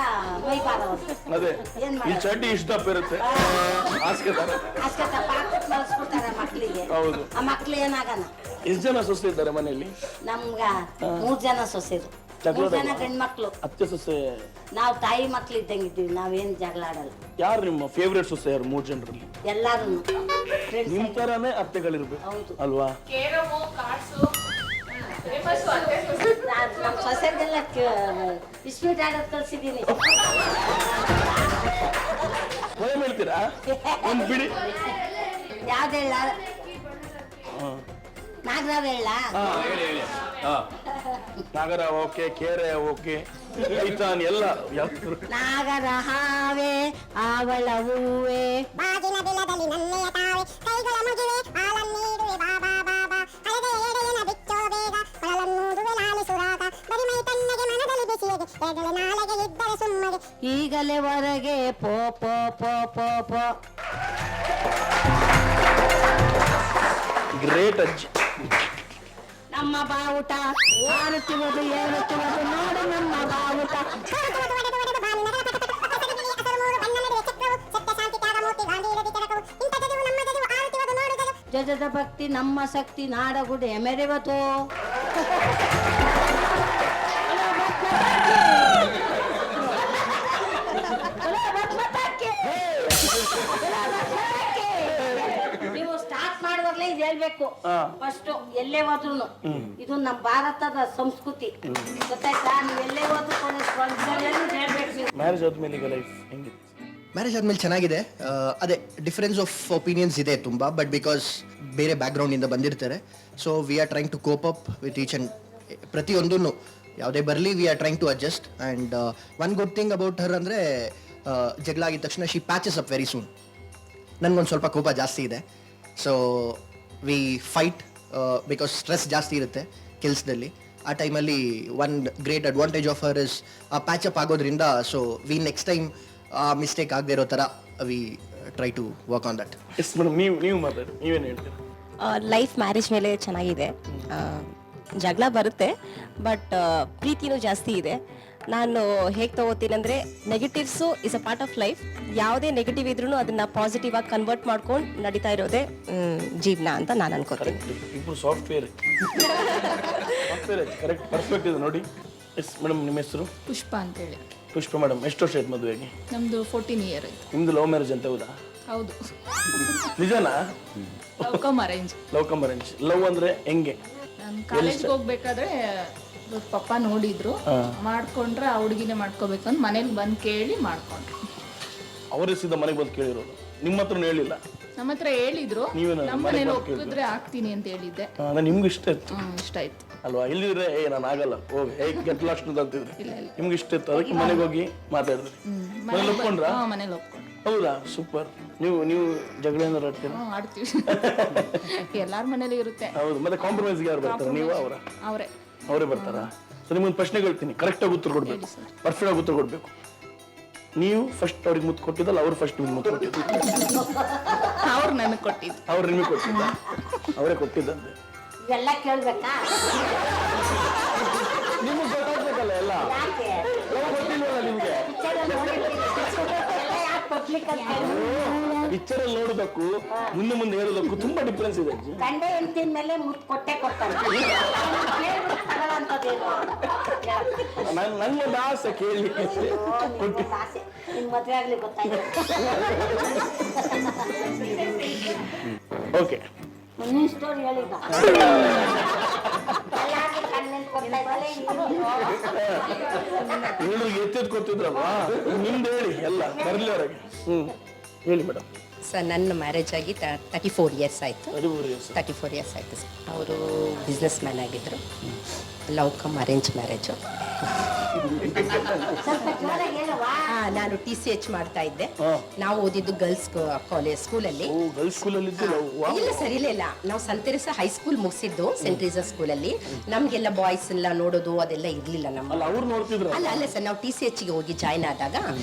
ಮೈಬಾರವರು. ಅದೇ ಏನ್ ಈ ಚಡ್ಡಿ ಇಷ್ಟ ಇರುತ್ತೆ, ಅಷ್ಟೇ ತಪ್ಪ ಹಾಕ್ಬಿಟ್ಟು ಮಲಗಿಸ್ಬಿಡ್ತಾರೆ ಮಕ್ಳಿಗೆ. ಹೌದು. ಆ ಮಕ್ಳು ಏನಾಗಲ್ಲ. ಎಷ್ಟು ಜನ ಸೊಸೆ ಇದ್ದಾರೆ ಮನೆಯಲ್ಲಿ? ನಮ್ಗ 3 ಜನ ಸೊಸೆರು, 3 ಜನ ಗಂಡ್ಮಕ್ಳು. ಅತ್ತೆ ಸೊಸೆ? ನಾವು ತಾಯಿ ಮಕ್ಳು ಇದ್ದಂಗಿದ್ದೀವಿ, ನಾವೇನ್ ಜಗಳ ಆಡಲ್ಲ. ಯಾರು ನಿಮ್ಮ ಫೇವ್ರೇಟ್ ಸೊಸೆ ಯಾರು 3 ಜನರಲ್ಲಿ? ಎಲ್ಲಾರು ನಿಮ್ ತರಾನೇ ಅತ್ತೆಗಳಿರ್ಬೇಕು ಅಲ್ವಾ? ನಮ್ಮ ಸೊಸೆಗೆಲ್ಲ ಇಸ್ಪೀಟ್ ಆಡೋದು ಕಲ್ಸಿದ್ದೀನಿ. ಭಯ ಹೇಳ್ತೀರಾ? ಒಂದ್ ಬಿಡಿ. ಯಾವ್ದು ಹೇಳ? ನಾಗರಾವ್ ಹೇಳ? ನಾಗರ ಓಕೆ, ಕೇರೆ ಓಕೆ, ಐತಾನ್ ಎಲ್ಲ ಯಾವ? ನಾಗರ ಹಾವೆ ಅವಳ ಹೂವೆ, ಬಾಗಿಲ ಬಿಲದಲ್ಲಿ ನನ್ನೆಯ ತಾವೆ, ಕೈಗಳ ಮುಗಿವೆ ಹಾಲನ್ನೀಡುವೆ ಬಾಬಾ ಬಾಬಾ, ಹಳೆದ ಎಡೆಯನ ಬಿಚ್ಚೋ ಬೇಗ ಕೊಳಲನ್ನೂಡುವೆ ಲಾಲಿಸುರಾಗ, ಬರಿಮೈ ತಣ್ಣಗೆ ಮನದಲ್ಲಿ ಬಿಸಿಯದೆ ಎಡಳೆ ನಾಳೆಗೆ ಇದ್ದರೆ ಸುಮ್ಮಗೆ, ಈಗಲೇ ಹೊರಗೆ ಪೋ ಪೋ ಪೋ ಪೋ ಪೋ. ಗ್ರೇಟ್ ಅಜ್ಜಿ. ನಮ್ಮ ಬಾವುಟ ಹಾರುತ್ತಿರುವುದು ಏರುತ್ತಿರುವುದು ನೋಡು ನಮ್ಮ ಬಾವುಟ. ಜಜದ ಭಕ್ತಿ ನಮ್ಮ ಶಕ್ತಿ ನಾಡಗುಡೆ ಮೆರೆವತು. ಇದು ಹೇಳ್ಬೇಕು ಫಸ್ಟ್ ಎಲ್ಲೇ ಹೋದ್ರು ಇದು ನಮ್ಮ ಭಾರತದ ಸಂಸ್ಕೃತಿ ಗೊತ್ತಾಯ್ತಾ ನೀವು ಎಲ್ಲೇ ಹೋದ್ರು ಹೇಳ್ಬೇಕು. ಮ್ಯಾರೇಜ್ ಆದ್ಮೇಲೆ ಈಗ ಲೈಫ್ ಹೆಂಗಿತ್ತು? ಮ್ಯಾರೇಜ್ ಆದ್ಮೇಲೆ ಚೆನ್ನಾಗಿದೆ. ಅದೇ ಡಿಫರೆನ್ಸ್ ಆಫ್ ಒಪಿನಿಯನ್ಸ್ ಇದೆ ತುಂಬ, ಬಟ್ ಬಿಕಾಸ್ ಬೇರೆ ಬ್ಯಾಕ್ಗ್ರೌಂಡಿಂದ ಬಂದಿರ್ತಾರೆ. So we are trying to cope up with each and ಪ್ರತಿಯೊಂದೂ ಯಾವುದೇ ಬರಲಿ we are trying to adjust. And one good thing about her ಅಂದರೆ ಜಗಳ ಆಗಿದ ತಕ್ಷಣ she patches up very soon. ನನಗೊಂದು ಸ್ವಲ್ಪ ಕೋಪ ಜಾಸ್ತಿ ಇದೆ. So we fight because stress ಜಾಸ್ತಿ ಇರುತ್ತೆ ಕೆಲಸದಲ್ಲಿ. ಆ ಟೈಮಲ್ಲಿ one great advantage of her is ಆ ಪ್ಯಾಚಪ್ ಆಗೋದ್ರಿಂದ ಸೊ ವಿ ನೆಕ್ಸ್ಟ್ ಟೈಮ್ ಆ ಮಿಸ್ಟೇಕ್ ಆಗದೆ ಇರೋ ಥರ V try to work on that. Yes madam, ನೀವು ಮಾತಾಡಿ, ನೀವೇನು ಹೇಳ್ತೀರಾ? ಲೈಫ್ ಮ್ಯಾರೇಜ್ ಮೇಲೆ ಚೆನ್ನಾಗಿದೆ. ಜಗಳ ಬರುತ್ತೆ, ಬಟ್ ಪ್ರೀತಿನೂ ಜಾಸ್ತಿ ಇದೆ. ನಾನು ಹೇಗೆ ತಗೋತೀನಿ ಅಂದರೆ, negatives is a part of life. ಯಾವುದೇ ನೆಗೆಟಿವ್ ಇದ್ರೂ ಅದನ್ನು ಪಾಸಿಟಿವ್ ಆಗಿ ಕನ್ವರ್ಟ್ ಮಾಡ್ಕೊಂಡು ನಡೀತಾ ಇರೋದೇ ಜೀವನ ಅಂತ ನಾನು ಅನ್ಕೋತೀನಿ. ಇಬ್ಬರು ಸಾಫ್ಟ್ವೇರ್ ಕರೆಕ್ಟ್ ಪರ್ಫೆಕ್ಟ್ ಇದೆ ನೋಡಿ. ಎಸ್ ಮೇಡಮ್, ನಿಮ್ಮ ಹೆಸರು? ಪುಷ್ಪ ಅಂತೇಳಿ. ಪುಷ್ಪ ಮೇಡಮ್, ಎಷ್ಟು ವರ್ಷ ಆಯ್ತು ಮದುವೆಗೆ? ನಮ್ದು 14 ಇಯರ್ ಆಯ್ತು. ನಿಮ್ದು ಲವ್ ಮ್ಯಾರೇಜ್ ಅಂತ ಹೌದಾ? ಹೌದು. ನಿಜನಾ? Love come arrange. Love come arrange. Love ಅಂದ್ರೆ ಹೆಂಗೆ? ನಾನು ಕಾಲೇಜ್ಗೆ ಹೋಗ್ಬೇಕಾದ್ರೆ ಪಪ್ಪ ನೋಡಿದ್ರು, ಮಾಡ್ಕೊಂಡ್ರೆ ಆ ಹುಡುಗಿನೇ ಮಾಡ್ಕೋಬೇಕಂತ ಮನೇಲಿ ಬಂದು ಕೇಳಿ ಮಾಡ್ಕೊಂಡ್ರು. ಅವರೇ ಸೀದಾ ಮನೆಗೆ ಬಂದು ಕೇಳಿರೋದು, ನಿಮ್ಮ ಹತ್ರನೂ ಹೇಳಿಲ್ಲ? ನಮ್ಮ ಹತ್ರ ಹೇಳಿದ್ರು, ನಮ್ಮ ಮನೇಲಿ ಒಪ್ಪಿದ್ರೆ ಆಗ್ತೀನಿ ಅಂತ ಹೇಳಿದ್ದೆ. ನಿಮ್ಗೆ ಇಷ್ಟ ಇತ್ತು? ಇಷ್ಟ ಆಯ್ತು ಅಲ್ವಾ? ಇಲ್ಲಿದ್ರೆ ನಾನು ಆಗಲ್ಲ ಹೋಗಿ ಗೆಟ್ ಲಾಸ್ಟ್ ಅಂತಿದ್ರೆ ನಿಮ್ಗೆ ಇಷ್ಟ ಇತ್ತು, ಅದಕ್ಕೆ ಮನೆಗೆ ಹೋಗಿ ಮಾತಾಡಿದ್ರಿ. ಮನೇಲಿ ಒಪ್ಕೊಂಡ್ರ? ಮನೇಲಿ ಒಪ್ಕೊಂಡ್ರು. ಹೌದಾ, ಸೂಪರ್. ನೀವು ಜಗಳ ಏನಾರು ಆಡ್ತೀರಾ? ಆಡ್ತೀವಿ. ಎಲ್ಲಾರ ಮನೇಲಿ ಇರುತ್ತೆ. ಹೌದು. ಮತ್ತೆ ಕಾಂಪ್ರಮೈಸ್ಗೆ ಯಾರು ಬರ್ತಾರೆ, ನೀವು ಅವರ? ಅವರೇ ಬರ್ತಾರಾ? ಸೊ ನಿಮ್ಗೊಂದು ಪ್ರಶ್ನೆ ಹೇಳ್ತೀನಿ, ಕರೆಕ್ಟಾಗಿ ಉತ್ತರ ಕೊಡ್ಬೇಕು, ಪರ್ಫೆಕ್ಟ್ ಆಗಿ ಉತ್ತರ ಕೊಡ್ಬೇಕು. ನೀವು ಫಸ್ಟ್ ಅವ್ರಿಗೆ ಮುತ್ತು ಕೊಟ್ಟಿದ್ದಲ್ಲ, ಅವ್ರು ಫಸ್ಟ್ ನಿಮ್ಗೆ ಮುತ್ತು ಕೊಟ್ಟಿದ್ದು? ಅವ್ರು ನನಗೆ ಕೊಟ್ಟಿದ್ದು. ಅವ್ರು ನಿಮಗೆ ಕೊಟ್ಟಿದ್ದ? ಅವರೇ ಕೊಟ್ಟಿದ್ದಂತೆ. ಇವೆಲ್ಲ ಕೇಳ್ಬೇಕಾ? ನಿಮ್ಗೆ ಗೊತ್ತಾಗ್ಬೇಕಲ್ಲ ಎಲ್ಲ. ಗೊತ್ತಿಲ್ವಲ್ಲ ನಿಮ್ಗೆ? ಪಿಕ್ಚರ್ ಅಲ್ಲಿ ನೋಡೋದಕ್ಕೂ ಮುಂದೆ ಹೇಳೋದಕ್ಕೂ ತುಂಬಾ ಡಿಫ್ರೆನ್ಸ್ ಇದೆ. ಗಂಡ ಹೆಂಡತಿನ ಮೇಲೆ ಮುತ್ತು ಕೊಟ್ಟೆ ಕೊಡ್ತಾನೆ. ನನ್ಗೊಂದು ಆಸೆ ಕೇಳಲಿಕ್ಕೆ. ಆಸೆ ನಿಮ್ ಮದ್ವೆ ಆಗ್ಲಿ ಗೊತ್ತಾಯ್ತು. ಓಕೆ, ನೀ ಸ್ಟೋರಿ ಹೇಳಿದ ಇವ್ರಿಗೆ ಎತ್ತಿದ್ ಕೊಟ್ಟಿದ್ರಲ್ವಾ, ನಿಮ್ದು ಹೇಳಿ ಎಲ್ಲ ಬರ್ಲಿ ಅವ್ರಿಗೆ. ಹೇಳಿ ಮೇಡಮ್. ಸರ್, ನನ್ನ ಮ್ಯಾರೇಜ್ ಆಗಿ 34 ಇಯರ್ಸ್ ಆಯಿತು. 34 ಇಯರ್ಸ್ ಆಯಿತು ಸರ್. ಅವರು ಬಿಸ್ನೆಸ್ ಮ್ಯಾನ್ ಆಗಿದ್ದರು. Love come arrange marriage. ನಾನು TCH ಮಾಡ್ತಾ ಇದ್ದೆ. ನಾವು ಓದಿದ್ದು ಗರ್ಲ್ಸ್ ಕಾಲೇಜ್ ಸ್ಕೂಲಲ್ಲಿ. ಇಲ್ಲ ಸರ್, ಇಲ್ಲ, ನಾವು ಸಂತ ತೆರೇಸಾ ಹೈಸ್ಕೂಲ್ ಮುಗಿಸಿದ್ದು, ಸೆಂಟ್ ಟ್ರೀಸಾ ಸ್ಕೂಲಲ್ಲಿ. ನಮ್ಗೆಲ್ಲ ಬಾಯ್ಸ್ ಎಲ್ಲ ನೋಡೋದು ಅದೆಲ್ಲ ಇರ್ಲಿಲ್ಲ ನಮ್ಮ. ಅಲ್ಲ ಸರ್, ನಾವು TCHಗೆ ಹೋಗಿ ಜಾಯ್ನ್ ಆದಾಗ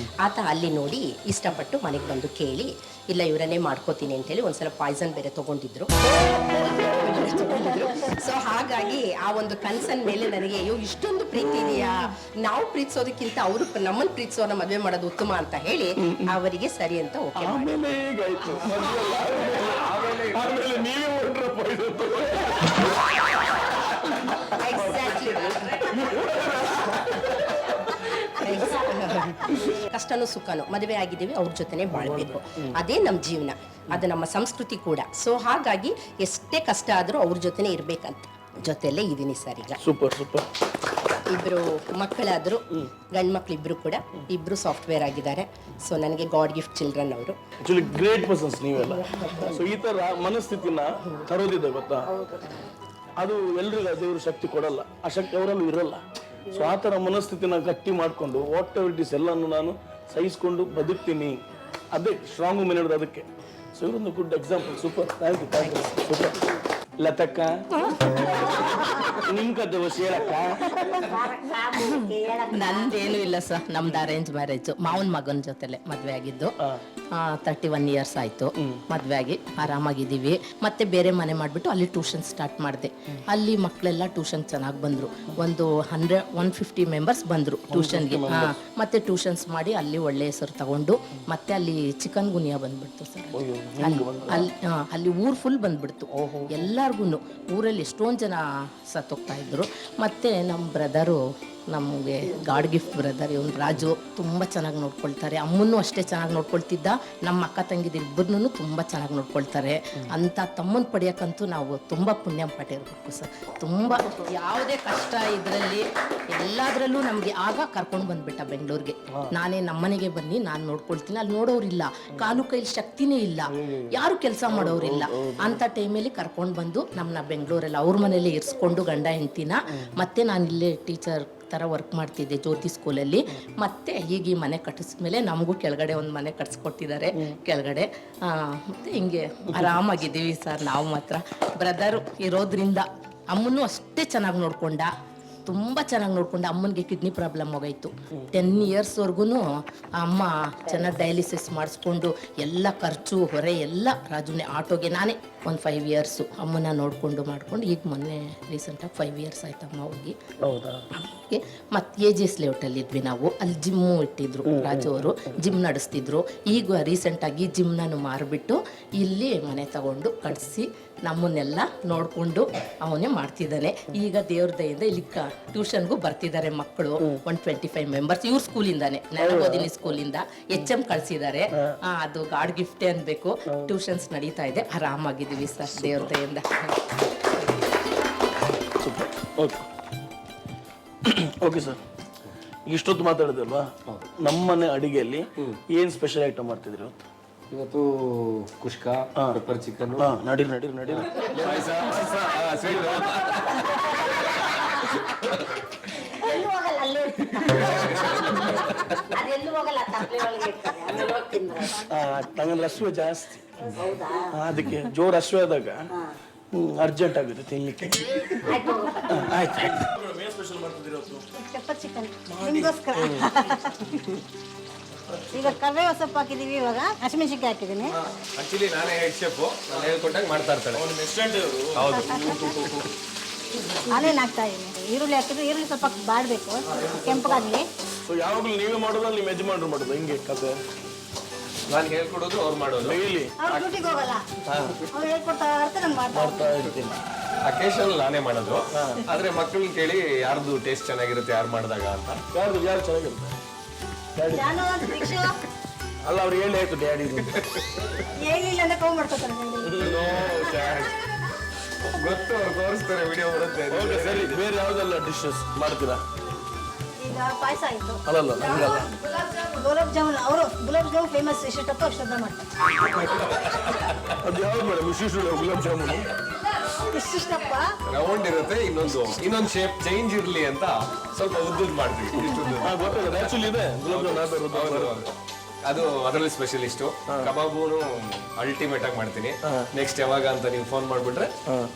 ಆತ ಅಲ್ಲಿ ನೋಡಿ ಇಷ್ಟಪಟ್ಟು ಮನೆಗೆ ಬಂದು ಕೇಳಿ, ಇಲ್ಲ ಇವರನ್ನೇ ಮಾಡ್ಕೋತೀನಿ ಅಂತೇಳಿ ಒಂದ್ಸಲ ಪಾಯ್ಸನ್ ಬೇರೆ ತಗೊಂಡಿದ್ರು. ಸೊ ಹಾಗಾಗಿ ಆ ಒಂದು ಕನ್ಸನ್ ಮೇಲೆ ನನಗೆ ಅಯ್ಯೋ ಇಷ್ಟೊಂದು ಪ್ರೀತಿ ಇದೆಯಾ, ನಾವು ಪ್ರೀತಿಸೋದಕ್ಕಿಂತ ಅವರು ನಮ್ಮನ್ನು ಪ್ರೀತಿಸೋನ ಮದುವೆ ಮಾಡೋದು ಉತ್ತಮ ಅಂತ ಹೇಳಿ ಅವರಿಗೆ ಸರಿ ಅಂತ ಓಕೆ. ಕಷ್ಟನೂ ಸುಖನೂ ಮದುವೆ ಆಗಿದ್ದೀವಿ, ಅವ್ರ ಜೊತೆನೆ ಬಾಳ್ಬೇಕು, ಅದೇ ನಮ್ಮ ಜೀವನ, ಅದು ನಮ್ಮ ಸಂಸ್ಕೃತಿ ಕೂಡ. ಸೊ ಹಾಗಾಗಿ ಎಷ್ಟೇ ಕಷ್ಟ ಆದ್ರೂ ಅವ್ರ ಜೊತೆನೆ ಇರ್ಬೇಕಂತ ಜೊತೆಯಲ್ಲೇ ಇದೀನಿ ಸರ್. ಈಗ ಸೂಪರ್ ಸೂಪರ್. ಇಬ್ರು ಮಕ್ಕಳಾದ್ರು, ಗಂಡ್ ಮಕ್ಳು ಇಬ್ರು ಕೂಡ, ಇಬ್ರು ಸಾಫ್ಟ್ವೇರ್ ಆಗಿದ್ದಾರೆ. ಸೊ ನನಗೆ ಗಾಡ್ ಗಿಫ್ಟ್ ಚಿಲ್ಡ್ರನ್ ಅವರು. ಆಕ್ಚುಲಿ ಗ್ರೇಟ್ ಪರ್ಸನ್ಸ್ ನೀವೆಲ್ಲ. ಸೊ ಈ ತರ ಮನಸ್ಥಿತಿನ ತರೋದಿದೆ ಗೊತ್ತಾ, ಅದು ಎಲ್ರಿಗೂ ದೇವರು ಶಕ್ತಿ ಕೊಡಲ್ಲ, ಆ ಶಕ್ತಿ ಅವರಲ್ಲೂ ಇರಲ್ಲ. ಸೊ ಆ ಥರ ಮನಸ್ಥಿತಿನ ಗಟ್ಟಿ ಮಾಡಿಕೊಂಡು ವಾಟ್ ಎವರ್ ಇಟ್ ಇಸ್ ಎಲ್ಲಾನು ನಾನು ಸಹಿಸ್ಕೊಂಡು ಬದುಕ್ತೀನಿ, ಅದೇ ಸ್ಟ್ರಾಂಗ್ ವುಮೆನ್ ಹೇಳೋದು ಅದಕ್ಕೆ. ಸೊ ಇವರೊಂದು good example. Super, thank you. Super. ಲತಕ್ಕ, ನಿಮ್ ಕತೆ ವರ್ಷ ಹೇಳಕ್ಕ? ನಂದೇನು ಇಲ್ಲ ಸರ್, ನಮ್ದು ಅರೇಂಜ್ ಮ್ಯಾರೇಜ್. ಮಾವನ್ ಮಗನ ಜೊತೆಲೆ ಮದ್ವೆ ಆಗಿದ್ದು. 31 ಇಯರ್ಸ್ ಆಯ್ತು ಮದ್ವೆ ಆಗಿ, ಆರಾಮಾಗಿದ್ದೀವಿ. ಮತ್ತೆ ಬೇರೆ ಮನೆ ಮಾಡ್ಬಿಟ್ಟು ಅಲ್ಲಿ ಟ್ಯೂಷನ್ ಸ್ಟಾರ್ಟ್ ಮಾಡಿದೆ. ಅಲ್ಲಿ ಮಕ್ಕಳೆಲ್ಲ ಟ್ಯೂಷನ್ ಚೆನ್ನಾಗಿ ಬಂದ್ರು. ಒಂದು 150 ಮೆಂಬರ್ಸ್ ಬಂದ್ರು ಟ್ಯೂಷನ್ಗೆ. ಮತ್ತೆ ಟ್ಯೂಷನ್ಸ್ ಮಾಡಿ ಅಲ್ಲಿ ಒಳ್ಳೆ ಹೆಸರು ತಗೊಂಡು, ಮತ್ತೆ ಅಲ್ಲಿ ಚಿಕನ್ ಗುನಿಯಾ ಬಂದ್ಬಿಡ್ತು ಸರ್. ಅಲ್ಲಿ ಊರ್ ಫುಲ್ ಬಂದ್ಬಿಡ್ತು ಎಲ್ಲಾರ್ಗು. ಊರಲ್ಲಿ ಎಷ್ಟೊಂದು ಜನ ಸತ್ತೋಗ್ತಾ ಇದ್ರು. ಮತ್ತೆ ನಮ್ಮ ಬ್ರದರು ನಮಗೆ ಗಾಡ್ ಗಿಫ್ಟ್ ಬ್ರದರ್ ಇವನು ರಾಜು ತುಂಬ ಚೆನ್ನಾಗಿ ನೋಡ್ಕೊಳ್ತಾರೆ. ಅಮ್ಮನ್ನು ಅಷ್ಟೇ ಚೆನ್ನಾಗಿ ನೋಡ್ಕೊಳ್ತಿದ್ದ, ನಮ್ಮ ಅಕ್ಕ ತಂಗಿದ ಇಬ್ಬರನ್ನೂ ತುಂಬ ಚೆನ್ನಾಗಿ ನೋಡ್ಕೊಳ್ತಾರೆ. ಅಂಥ ತಮ್ಮನ ಪಡೆಯೋಕ್ಕಂತೂ ನಾವು ತುಂಬ ಪುಣ್ಯ ಪಟ್ಟಿರ್ಬೇಕು ಸರ್. ತುಂಬ ಯಾವುದೇ ಕಷ್ಟ ಇದರಲ್ಲಿ ಎಲ್ಲದರಲ್ಲೂ ನಮಗೆ ಆಗ ಕರ್ಕೊಂಡು ಬಂದ್ಬಿಟ್ಟ ಬೆಂಗಳೂರಿಗೆ. ನಾನೇ ನಮ್ಮನೆಗೆ ಬನ್ನಿ, ನಾನು ನೋಡ್ಕೊಳ್ತೀನಿ. ಅಲ್ಲಿ ನೋಡೋರಿಲ್ಲ, ಕಾಲು ಕೈಲಿ ಶಕ್ತಿನೇ ಇಲ್ಲ, ಯಾರು ಕೆಲಸ ಮಾಡೋರಿಲ್ಲ. ಅಂಥ ಟೈಮಲ್ಲಿ ಕರ್ಕೊಂಡು ಬಂದು ನಮ್ಮನ್ನ ಬೆಂಗಳೂರಲ್ಲಿ ಅವ್ರ ಮನೇಲಿ ಇರಿಸ್ಕೊಂಡು ಗಂಡ ಹೆಂಡ್ತಿನ, ಮತ್ತೆ ನಾನು ಇಲ್ಲೇ ಟೀಚರ್ ಥರ ವರ್ಕ್ ಮಾಡ್ತಿದ್ದೆ ಜ್ಯೋತಿ ಸ್ಕೂಲಲ್ಲಿ. ಮತ್ತೆ ಈಗ ಈ ಮನೆ ಕಟ್ಟಿಸಿದ್ಮೇಲೆ ನಮಗೂ ಕೆಳಗಡೆ ಒಂದು ಮನೆ ಕಟ್ಸ್ಕೊಟ್ಟಿದ್ದಾರೆ ಕೆಳಗಡೆ. ಮತ್ತು ಹಿಂಗೆ ಆರಾಮಾಗಿದ್ದೀವಿ ಸರ್. ನಾವು ಮಾತ್ರ ಬ್ರದರು ಇರೋದ್ರಿಂದ ಅಮ್ಮನೂ ಅಷ್ಟೇ ಚೆನ್ನಾಗಿ ನೋಡ್ಕೊಂಡ, ತುಂಬ ಚೆನ್ನಾಗಿ ನೋಡ್ಕೊಂಡು. ಅಮ್ಮನಿಗೆ ಕಿಡ್ನಿ ಪ್ರಾಬ್ಲಮ್ ಆಗೋಯ್ತು. 10 ಇಯರ್ಸ್ವರೆಗೂ ಅಮ್ಮ ಚೆನ್ನಾಗಿ ಡಯಾಲಿಸಿಸ್ ಮಾಡಿಸ್ಕೊಂಡು ಎಲ್ಲ ಖರ್ಚು ಹೊರೆ ಎಲ್ಲ ರಾಜುನೇ. ಆಟೋಗೆ ನಾನೇ ಒಂದು 5 ಇಯರ್ಸು ಅಮ್ಮನ ನೋಡಿಕೊಂಡು ಮಾಡ್ಕೊಂಡು. ಈಗ ಮೊನ್ನೆ ರೀಸೆಂಟಾಗಿ 5 ಇಯರ್ಸ್ ಆಯ್ತು ಅಮ್ಮ ಹೋಗಿ. ಹೌದಾ? ಮತ್ತು AGS ಲೇಔಟಲ್ಲಿ ಇದ್ವಿ ನಾವು. ಅಲ್ಲಿ ಜಿಮ್ಮು ಇಟ್ಟಿದ್ರು ರಾಜು ಅವರು, ಜಿಮ್ ನಡೆಸ್ತಿದ್ರು. ಈಗ ರೀಸೆಂಟಾಗಿ ಜಿಮ್ನೂ ಮಾರಿಬಿಟ್ಟು ಇಲ್ಲಿ ಮನೆ ತಗೊಂಡು ಕಟ್ಸಿ ನಮ್ಮನ್ನೆಲ್ಲ ನೋಡಿಕೊಂಡು ಅವನೇ ಮಾಡ್ತಿದ್ದಾನೆ. ಈಗ ದೇವ್ರ ದಯಿಂದ ಇಲ್ಲಿ ಟ್ಯೂಷನ್ಗೂ ಬರ್ತಿದ್ದಾರೆ ಮಕ್ಕಳು, 125 ಮೆಂಬರ್ಸ್ ಇವ್ರ ಸ್ಕೂಲಿಂದಾನೆ, ಜ್ಞಾನಬೋಧಿನಿ ಸ್ಕೂಲಿಂದ HM ಕಳಿಸಿದ್ದಾರೆ. ಅದು ಗಾಡ್ ಗಿಫ್ಟೇ ಅನ್ಬೇಕು. ಟ್ಯೂಷನ್ಸ್ ನಡೀತಾ ಇದೆ, ಆರಾಮಾಗಿದ್ದೀವಿ ಸರ್ ದೇವ್ರ ದಯಿಂದ. ಓಕೆ ಸರ್, ಇಷ್ಟೊತ್ತು ಮಾತಾಡಿದಲ್ವಾ, ನಮ್ಮನೆ ಅಡಿಗೆಯಲ್ಲಿ ಏನ್ ಸ್ಪೆಷಲ್ ಐಟಮ್ ಮಾಡ್ತಿದ್ರಿ ಇವತ್ತು? ಇವತ್ತು ಕುಷ್ಕ, ಪೆಪ್ಪರ್ ಚಿಕನ್. ನಡೀರಿ ಎಲ್ಲೂ ಹೋಗಲ್ಲ, ಅಲ್ಲೇ ಅದೆಲ್ಲೂ ಹೋಗಲ್ಲ, ತಪ್ಪಲೆ ಒಳಗೆ ಇರ್ತಾರೆ, ಆಮೇಲೆ ಹೋಗಿ ತಿಂದ್ರೆ. ನಂಗೆ ರಸ್ವೆ ಜಾಸ್ತಿ, ಹೌದಾ? ಅದಕ್ಕೆ ಜೋರ್ ರಸ್ವೆ ಆದಾಗ ಅರ್ಜೆಂಟ್ ಆಗುತ್ತೆ ತಿನ್ಲಿಕ್ಕೆ. ಆಯ್ತು ಹೋಗಪ್ಪ. ಆಯ್ತು ಏನ್ ಸ್ಪೆಷಲ್ ಮಾಡ್ತಿದ್ದೀರಿ ಇವತ್ತು? ಪೆಪ್ಪರ್ ಚಿಕನ್ ನಿಮ್ಗೋಸ್ಕರ. ಈಗ ಕರ್ಬೇವು ಸೊಪ್ಪು ಹಾಕಿದೀವಿ, ಇವಾಗ ಹಸಿಮೆಣಸಿನ್ಕಾಯಿ ಹಾಕಿದ್ದೀನಿ. ಆಕ್ಚುಲಿ ನಾನೇ ಹೆಡ್ ಶೆಫ್, ನಾನು ಹೇಳ್ಕೊಟ್ಟಾಗ ಮಾಡ್ತಾ ಇರ್ತಾಳೆ. ಹೌದು. ಆನೇನು ಹಾಕ್ತಾ ಇದ್ದೀನಿ. ಈರುಳ್ಳಿ ಹಾಕಿದ್ರೆ ಈರುಳ್ಳಿ ಸ್ವಲ್ಪ ಬಾಡಬೇಕು, ಕೆಂಪಗಾಗಲಿ. ಯಾವಾಗಲೂ ನೀವೇ ಮಾಡೋದು, ನಿಮ್ಮ ಯಜಮಾನ್ರು ಮಾಡೋದು, ಹಿಂಗೆ ಕತೆ? ನಾನು ಹೇಳ್ಕೊಡೋದು ಅವ್ರು ಮಾಡೋದು. ಡೈಲಿ ಅವ್ರು ಡ್ಯೂಟಿಗೆ ಹೋಗಲ್ಲ, ಅವ್ರು ಹೇಳ್ಕೊಡ್ತಾ ಇರ್ತಾರೆ, ನಾನು ಮಾಡ್ತಾ ಇರ್ತೀನಿ. ಅಕೇಶನ್ ನಾನೇ ಮಾಡೋದು, ಆದ್ರೆ ಮಕ್ಕಳನ್ನ ಕೇಳಿ ಯಾರ್ದು ಟೇಸ್ಟ್ ಚೆನ್ನಾಗಿರುತ್ತೆ ಯಾರು ಮಾಡಿದಾಗ ಅಂತ. ಯಾರು ಚೆನ್ನಾಗಿರುತ್ತೆ? ಜಾನು ಅಂತ ಭಿಕ್ಷು ಅಲ್ಲ, ಅವ್ರು ಹೇಳಿ ಆಯ್ತು ಡ್ಯಾಡಿ. ಏನಿಲ್ಲ ಅಂದ್ರೆ ಕೌ ಮಾಡ್ಕೊತಾರೆ. ಗೊತ್ತು, ಅವ್ರು ತೋರಿಸ್ತಾರೆ, ವಿಡಿಯೋ ಬರುತ್ತೆ. ಓಕೆ ಸರಿ, ಬೇರೆ ಯಾವ್ದೆಲ್ಲ ಡಿಶಸ್ ಮಾಡ್ತೀರಾ? ಈಗ ಪಾಯಸ ಆಯ್ತು. ಅಲ್ಲಲ್ಲ ನಮಗಲ್ಲ, ಗುಲಾಬ್ ಜಾಮೂನ್. ಅವರು ಗುಲಾಬ್ ಜಾಮೂನ್ ಫೇಮಸ್, ಇಷ್ಟಪ್ಪ ಅಷ್ಟೊಂದ ಮಾಡ್ತಾರೆ. ಅದು ಯಾವ್ದು ಮೇಡಮ್ ವಿಶೇಷ ಗುಲಾಬ್ ಜಾಮೂನು? ಇಷ್ಟಪ್ಪ ರೌಂಡ್ ಇರುತ್ತೆ, ಇನ್ನೊಂದು ಶೇಪ್ ಚೇಂಜ್ ಇರ್ಲಿ ಅಂತ ಸ್ವಲ್ಪ ಉದ್ದುದ್ ಮಾಡ್ತೀವಿ. ಗೊತ್ತಾಗ ಆಕ್ಚುಲಿ ಇದೆ ಗುಲಾಬ್ ಜಾಮೂನ್. ಅದು ಅದರಲ್ಲಿ ಸ್ಪೆಷಲಿಸ್ಟು. ಕಬಾಬುನು ಅಲ್ಟಿಮೇಟ್ ಆಗಿ ಮಾಡ್ತೀನಿ. ನೆಕ್ಸ್ಟ್ ಯಾವಾಗ ಅಂತ ನೀವು ಫೋನ್ ಮಾಡ್ಬಿಟ್ರೆ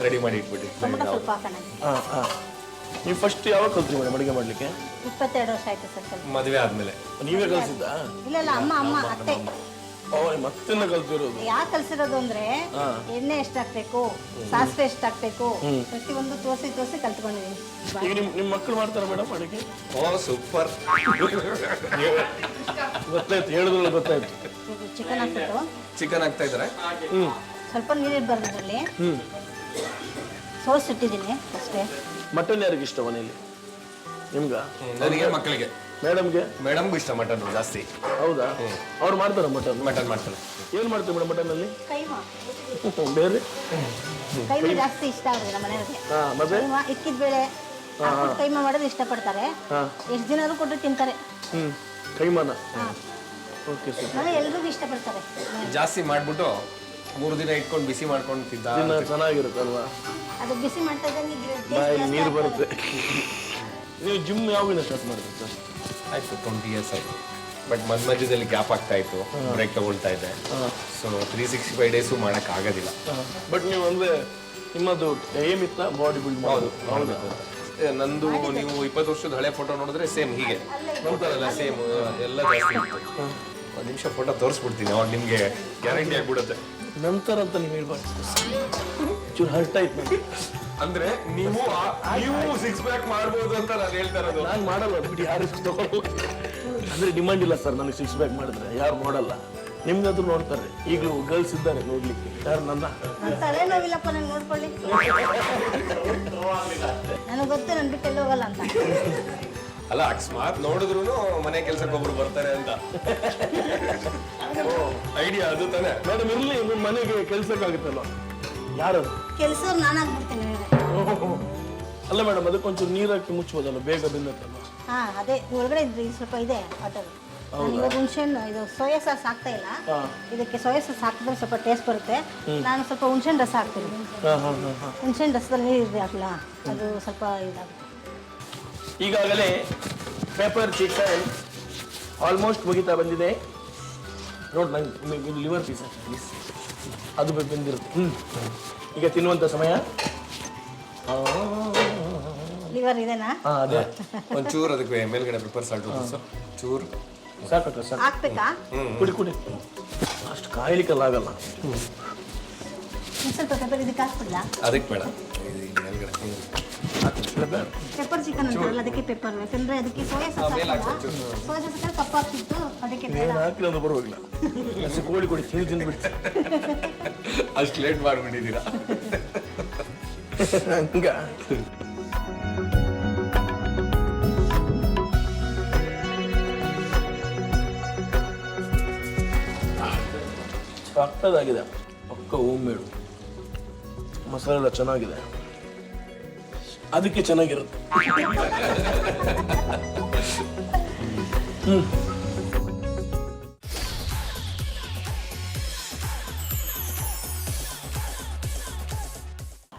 ರೆಡಿ ಮಾಡಿ ಇಟ್ಬಿಟ್ಟು. ಸ್ವಲ್ಪ ಹಾಕೋಣ. ನೀವು ಫಸ್ಟ್ ಯಾವಾಗ ಕಲ್ತ್ರಿ ಮೇಡಮ್ ಅಡುಗೆ ಮಾಡ್ಲಿಕ್ಕೆ? 22 ವರ್ಷ ಆಯ್ತು ಸರ್. ಮದುವೆ ಆದ್ಮೇಲೆ. ನೀವೇ ಕಲ್ಸಿದ್ದ? ಇಲ್ಲ ಅಮ್ಮ ಅತ್ತೆ. ಮತ್ತೆಲ್ಲ ಕಲ್ತಿರೋದು? ಯಾಕೆ ಕಲ್ಸಿರೋದು ಅಂದ್ರೆ ಎಣ್ಣೆ ಎಷ್ಟಾಕ್ಬೇಕು, ಸಾಸಿವೆ ಎಷ್ಟಾಕ್ಬೇಕು, ಪ್ರತಿಯೊಂದು ತೋರಿಸಿ ಕಲ್ತ್ಕೊಂಡಿದೀನಿ. ಈಗ ನಿಮ್ಮ ಮಕ್ಕಳು ಮಾಡ್ತಾರ ಮೇಡಮ್ ಅಡುಗೆ? ಓ ಸೂಪರ್, ಗೊತ್ತಾಯ್ತು, ಹೇಳಿದ್ರಲ್ಲ ಗೊತ್ತಾಯ್ತು. ಚಿಕನ್ ಹಾಕ್ಬಿಟ್ಟು ಚಿಕನ್ ಹಾಕ್ತಾ ಇದಾರೆ. ಸ್ವಲ್ಪ ನೀರಿರ್ಬಾರ್ದು ಅದರಲ್ಲಿ. ಸೋಸಿಟ್ಟಿದ್ದೀನಿ ಅಷ್ಟೇ. ಮಟನ್ ಯಾರಿಗೆ ಇಷ್ಟ ಮನೇಲಿ? ನಿಮ್ಗ? ನನಗೆ, ಮಕ್ಕಳಿಗೆ. ಮೇಡಮ್ಗೂ ಇಷ್ಟ ಮಟನ್ ಜಾಸ್ತಿ. ಹೌದಾ? ಅವ್ರು ಮಾಡ್ತಾರ ಮಟನ್ ಮಾಡ್ತಾರೆ. ಏನ್ ಮಾಡ್ತೀವಿ ಮೇಡಮ್ ಮಟನ್ ಅಲ್ಲಿ? ಕೈಮಾ ಬೇರೆ ಜಾಸ್ತಿ ಇಷ್ಟ ಆಗುತ್ತೆ ನಮ್ಮ ಮನೆಯವ್ರಿಗೆ. ಮತ್ತೆ ಇಕ್ಕಿದ ಬೇಳೆ ಕೈಮಾ ಮಾಡೋದು ಇಷ್ಟಪಡ್ತಾರೆ. ಎಷ್ಟು ದಿನ ಕೊಟ್ಟು ತಿಂತಾರೆ. ಕೈಮಾನ. Okay sir. ಮನೆ ಎಲ್ರಿಗೂ ಇಷ್ಟಪಡ್ತಾರೆ. ಜಾಸ್ತಿ ಮಾಡ್ಬಿಟ್ಟು 3 ದಿನ ಇಟ್ಕೊಂಡು ಬಿಸಿ ಮಾಡ್ಕೊಂಡು ತಿಂದ ಚೆನ್ನಾಗಿರುತ್ತಲ್ವಾ? ಅದು ಬಿಸಿ ಮಾಡ್ತಾ ಬಾಯಲ್ಲಿ ನೀರು ಬರುತ್ತೆ. ನೀವು ಜಿಮ್ ಯಾವಾಗ ಸ್ಟಾರ್ಟ್ ಮಾಡಿದ್ರಿ ಸರ್? ಆಯ್ತು 20 ಇಯರ್ಸ್ ಆಯ್ತು. ಬಟ್ ಮಧ್ಯದಲ್ಲಿ ಗ್ಯಾಪ್ ಆಗ್ತಾ ಇತ್ತು, ಬ್ರೇಕ್ ತಗೊಳ್ತಾ ಇದ್ದೆ. ಸೊ 365 ಡೇಸು ಮಾಡಕ್ ಆಗೋದಿಲ್ಲ. ಬಟ್ ನೀವು ಅಂದ್ರೆ ನಿಮ್ಮದು ಏಮ್ ಇತ್ತ ಬಾಡಿ ಬಿಲ್ಡ್ ಮಾಡೋದು? ಹೌದು. ನಂದು ನೀವು 20 ವರ್ಷದ ಹಳೆ ಫೋಟೋ ನೋಡಿದ್ರೆ ಸೇಮ್ ಹೀಗೆ ನೋಡ್ತಾರಲ್ಲ, ಸೇಮ್ ಎಲ್ಲ ಜಾಸ್ತಿ ಇತ್ತು. 1 ನಿಮಿಷ ಫೋಟೋ ತೋರಿಸ್ಬಿಡ್ತೀನಿ, ಅವಾಗ ನಿಮ್ಗೆ ಗ್ಯಾರಂಟಿ ಆಗ್ಬಿಡುತ್ತೆ. ನಂತರ ಅಂತ ನೀವು ಹೇಳ್ಬಾರ್ದು, ಚೂರು ಹರ್ಟ್ ಆಯ್ತು ನನಗೆ. ಅಂದ್ರೆ ನೀವು 6 ಪ್ಯಾಕ್ ಮಾಡ್ಬೋದು ಅಂತ ನಾನು ಹೇಳ್ತಾ ಇರೋದು. ನಾನು ಮಾಡಲ್ಲ ಬಿಡಿ, ಯಾರು ತಗೊಳ್ಳಲ್ಲ. ಅಂದ್ರೆ ಡಿಮಾಂಡ್ ಇಲ್ಲ ಸರ್ ನನಗೆ 6 ಪ್ಯಾಕ್ ಮಾಡಿದ್ರೆ, ಯಾರು ನೋಡಲ್ಲ. ನಿಮ್ಗಾದ್ರೂ ನೋಡ್ತಾರೆ, ಈಗಲೂ ಗರ್ಲ್ಸ್ ಇದ್ದಾರೆ ನೋಡ್ಲಿಕ್ಕೆ. ಯಾರು ನನ್ನ ತಲೆ ನೋವಿಲ್ಲಪ್ಪ, ನಾನು ನೋಡ್ಕೊಳ್ಳಿ. ನನಗೆ ಗೊತ್ತು, ನನ್ನ ಬಿಟ್ಟು ಎಲ್ಲ ಹೋಗಲ್ಲ ಅಂತ. ಅಲ್ಲ ಅಕಸ್ಮಾತ್ ನೋಡಿದ್ರು ಮನೆ ಕೆಲ್ಸಕ್ಕೆ ಒಬ್ರು ಬರ್ತಾರೆ ಅಂತ ಐಡಿಯಾ ಅದು ತಾನೆ. ಮೇಡಮ್ ಇರ್ಲಿ, ನಿಮ್ಮ ಮನೆಗೆ ಕೆಲ್ಸಕ್ಕಾಗುತ್ತಲ್ಲ. ಯಾರು ಕೆಲಸ ನಾನಾಗ್ಬಿಡ್ತೀನಿ. ಅಲ್ಲ ಮೇಡಮ್, ಅದಕ್ಕೊಂಚೂರು ನೀರು ಹಾಕಿ ಮುಚ್ಬೋದಲ್ಲ, ಬೇಗ ಬೆಂದತ್ತಲ್ಲ. ಹಾ, ಅದೇ ಒಳಗಡೆ ಸ್ವಲ್ಪ ಇದೆ ವಾಟರ್. ನಾನು ಇವಾಗ ಹುಣ್ಸೆಹಣ್ಣು ಇದು ಸೋಯಾ ಸಾಸ್ ಹಾಕ್ತಾ ಇಲ್ಲ. ಇದಕ್ಕೆ ಸೋಯಾ ಸಾಸ್ ಹಾಕಿದ್ರೆ ಸ್ವಲ್ಪ ಟೇಸ್ಟ್ ಬರುತ್ತೆ. ನಾನು ಸ್ವಲ್ಪ ಹುಣ್ಸೆಹಣ್ಣು ರಸ ಹಾಕ್ತೀನಿ. ಹುಣ್ಸೆಹಣ್ಣು ರಸದಲ್ಲಿ ನೀರು ಇದೆ ಹಾಕಲ್ಲ, ಅದು ಸ್ವಲ್ಪ ಇದಾಗುತ್ತೆ. ಈಗಾಗಲೇ ಪೆಪ್ಪರ್ ಚಿಕನ್ ಆಲ್ಮೋಸ್ಟ್ ಮುಗಿತಾ ಬಂದಿದೆ. ನೋಡಿ, ನಂಗೆ ಲಿವರ್ ಪೀಸ್ ಪ್ಲೀಸ್, ಅದು ಬೆಂದಿರುತ್ತೆ. ಈಗ ತಿನ್ನುವಂಥ ಸಮಯ. ಲಿವರ್ ಇದೆನಾ? ಅದೇ ಒಂಚೂರು ಅದಕ್ಕೆ ಮೇಲ್ಗಡೆ ಪೆಪ್ಪರ್ ಸಾಲ್ಟ್ ಚೂರು ಸಾಕಕ್ಕ, ಸಾಕು. ಹಾಕ್ಬೇಕಾ? ಕುಡಿ ಕುಡಿ, ಅಷ್ಟು ಕಾಯ್ಲಿಕ್ಕೆಲ್ಲ ಆಗಲ್ಲ. ಸ್ವಲ್ಪ ಪೆಪ್ಪರ್ ಇದಕ್ಕೆ ಹಾಕ್ಬಿಡ್ಲ? ಅದಕ್ಕೆ ಬೇಡ, ಮೇಲ್ಗಡೆ ಪೆಪ್ಪರ್ ಚಿಕನ್ ಅಂತಾರಲ್ಲ, ಅದಕ್ಕೆ ಪೆಪ್ಪರ್. ಯಾಕಂದ್ರೆ ಅದಕ್ಕೆ ಸೋಯಾ ಸಾಸ್ ಹಾಕಲ್ಲ. ಸೋಯಾ ಸಾಸ್ ಕಪ್ಪಾಗ್ತಿತ್ತು, ಅದಕ್ಕೆ ಏನು ಹಾಕಿಲ್ಲ ಅಂದ್ರೆ ಬರೋಗಿಲ್ಲ. ಹಸಿ ಕೋಳಿ ಕೊಡಿ, ತಿಂದ್ಬಿಡ್ತು. ಅಷ್ಟು ಲೇಟ್ ಮಾಡ್ಬಿಟ್ಟಿದ್ದೀರಾ ಹಂಗ. ಸಕ್ಕತ್ತಾಗಿದೆ, ಪಕ್ಕ ಹೋಮ್ ಮೇಡು. ಮಸಾಲೆ ಎಲ್ಲ ಚೆನ್ನಾಗಿದೆ, ಅದಕ್ಕೆ ಚೆನ್ನಾಗಿರುತ್ತೆ.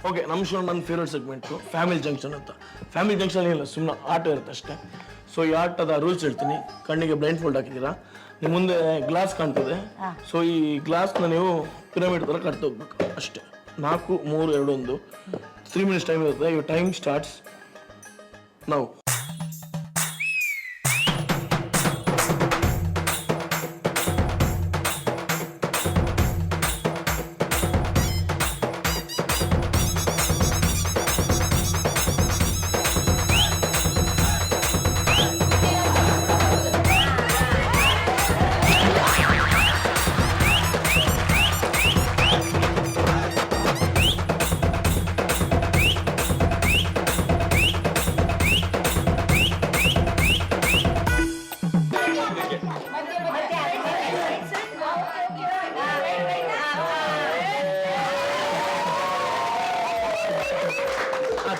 ಓಕೆ, ನಮ್ಮ ಶೋ ನನ್ನ ಫೇವ್ರೇಟ್ ಸೆಗ್ಮೆಂಟು ಫ್ಯಾಮಿಲಿ ಜಂಕ್ಷನ್ ಅಂತ. ಫ್ಯಾಮಿಲಿ ಜಂಕ್ಷನ್ ಇಲ್ಲ, ಸುಮ್ಮನೆ ಆಟ ಇರುತ್ತೆ ಅಷ್ಟೇ. ಸೊ ಈ ಆಟದ ರೂಲ್ಸ್ ಹೇಳ್ತೀನಿ. ಕಣ್ಣಿಗೆ ಬ್ಲೈಂಡ್ ಫೋಲ್ಡ್ ಹಾಕಿದ್ದೀರಾ, ನಿಮ್ಮ ಮುಂದೆ ಗ್ಲಾಸ್ ಕಾಣ್ತದೆ. ಸೊ ಈ ಗ್ಲಾಸ್ನ ನೀವು ಪಿರಮಿಡ್ ಥರ ಕಟ್ತಾ ಹೋಗ್ಬೇಕು ಅಷ್ಟೇ. 4, 3, 2, 1 3 ಮಿನಿಟ್ಸ್ ಟೈಮ್ ಇರುತ್ತೆ. ಇವಾಗ ಟೈಮ್ ಸ್ಟಾರ್ಟ್ಸ್ ನಾವು.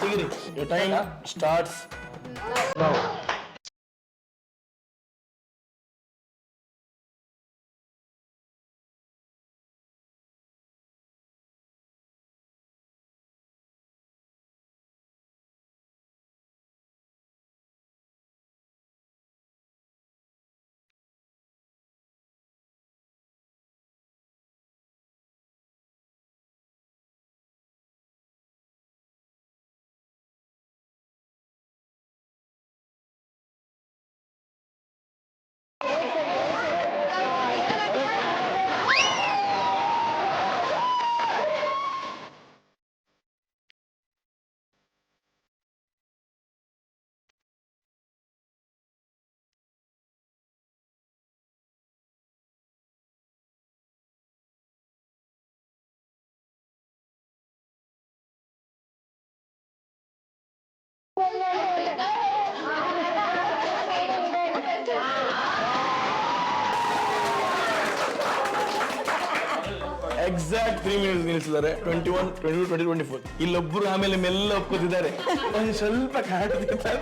ತೆಗಿರಿ. Your time starts now. Exact 3 minutes ನಿಲ್ಲಿಸಿದ್ದಾರೆ. 21, 22, 20, 24. ಇಲ್ಲೊಬ್ರು ಆಮೇಲೆ ಮೆಲ್ಲ ಒಪ್ಕೋತಿದ್ದಾರೆ. ಒಂದು ಸ್ವಲ್ಪ ಕಾಡ್ತಿದ್ದಾರೆ,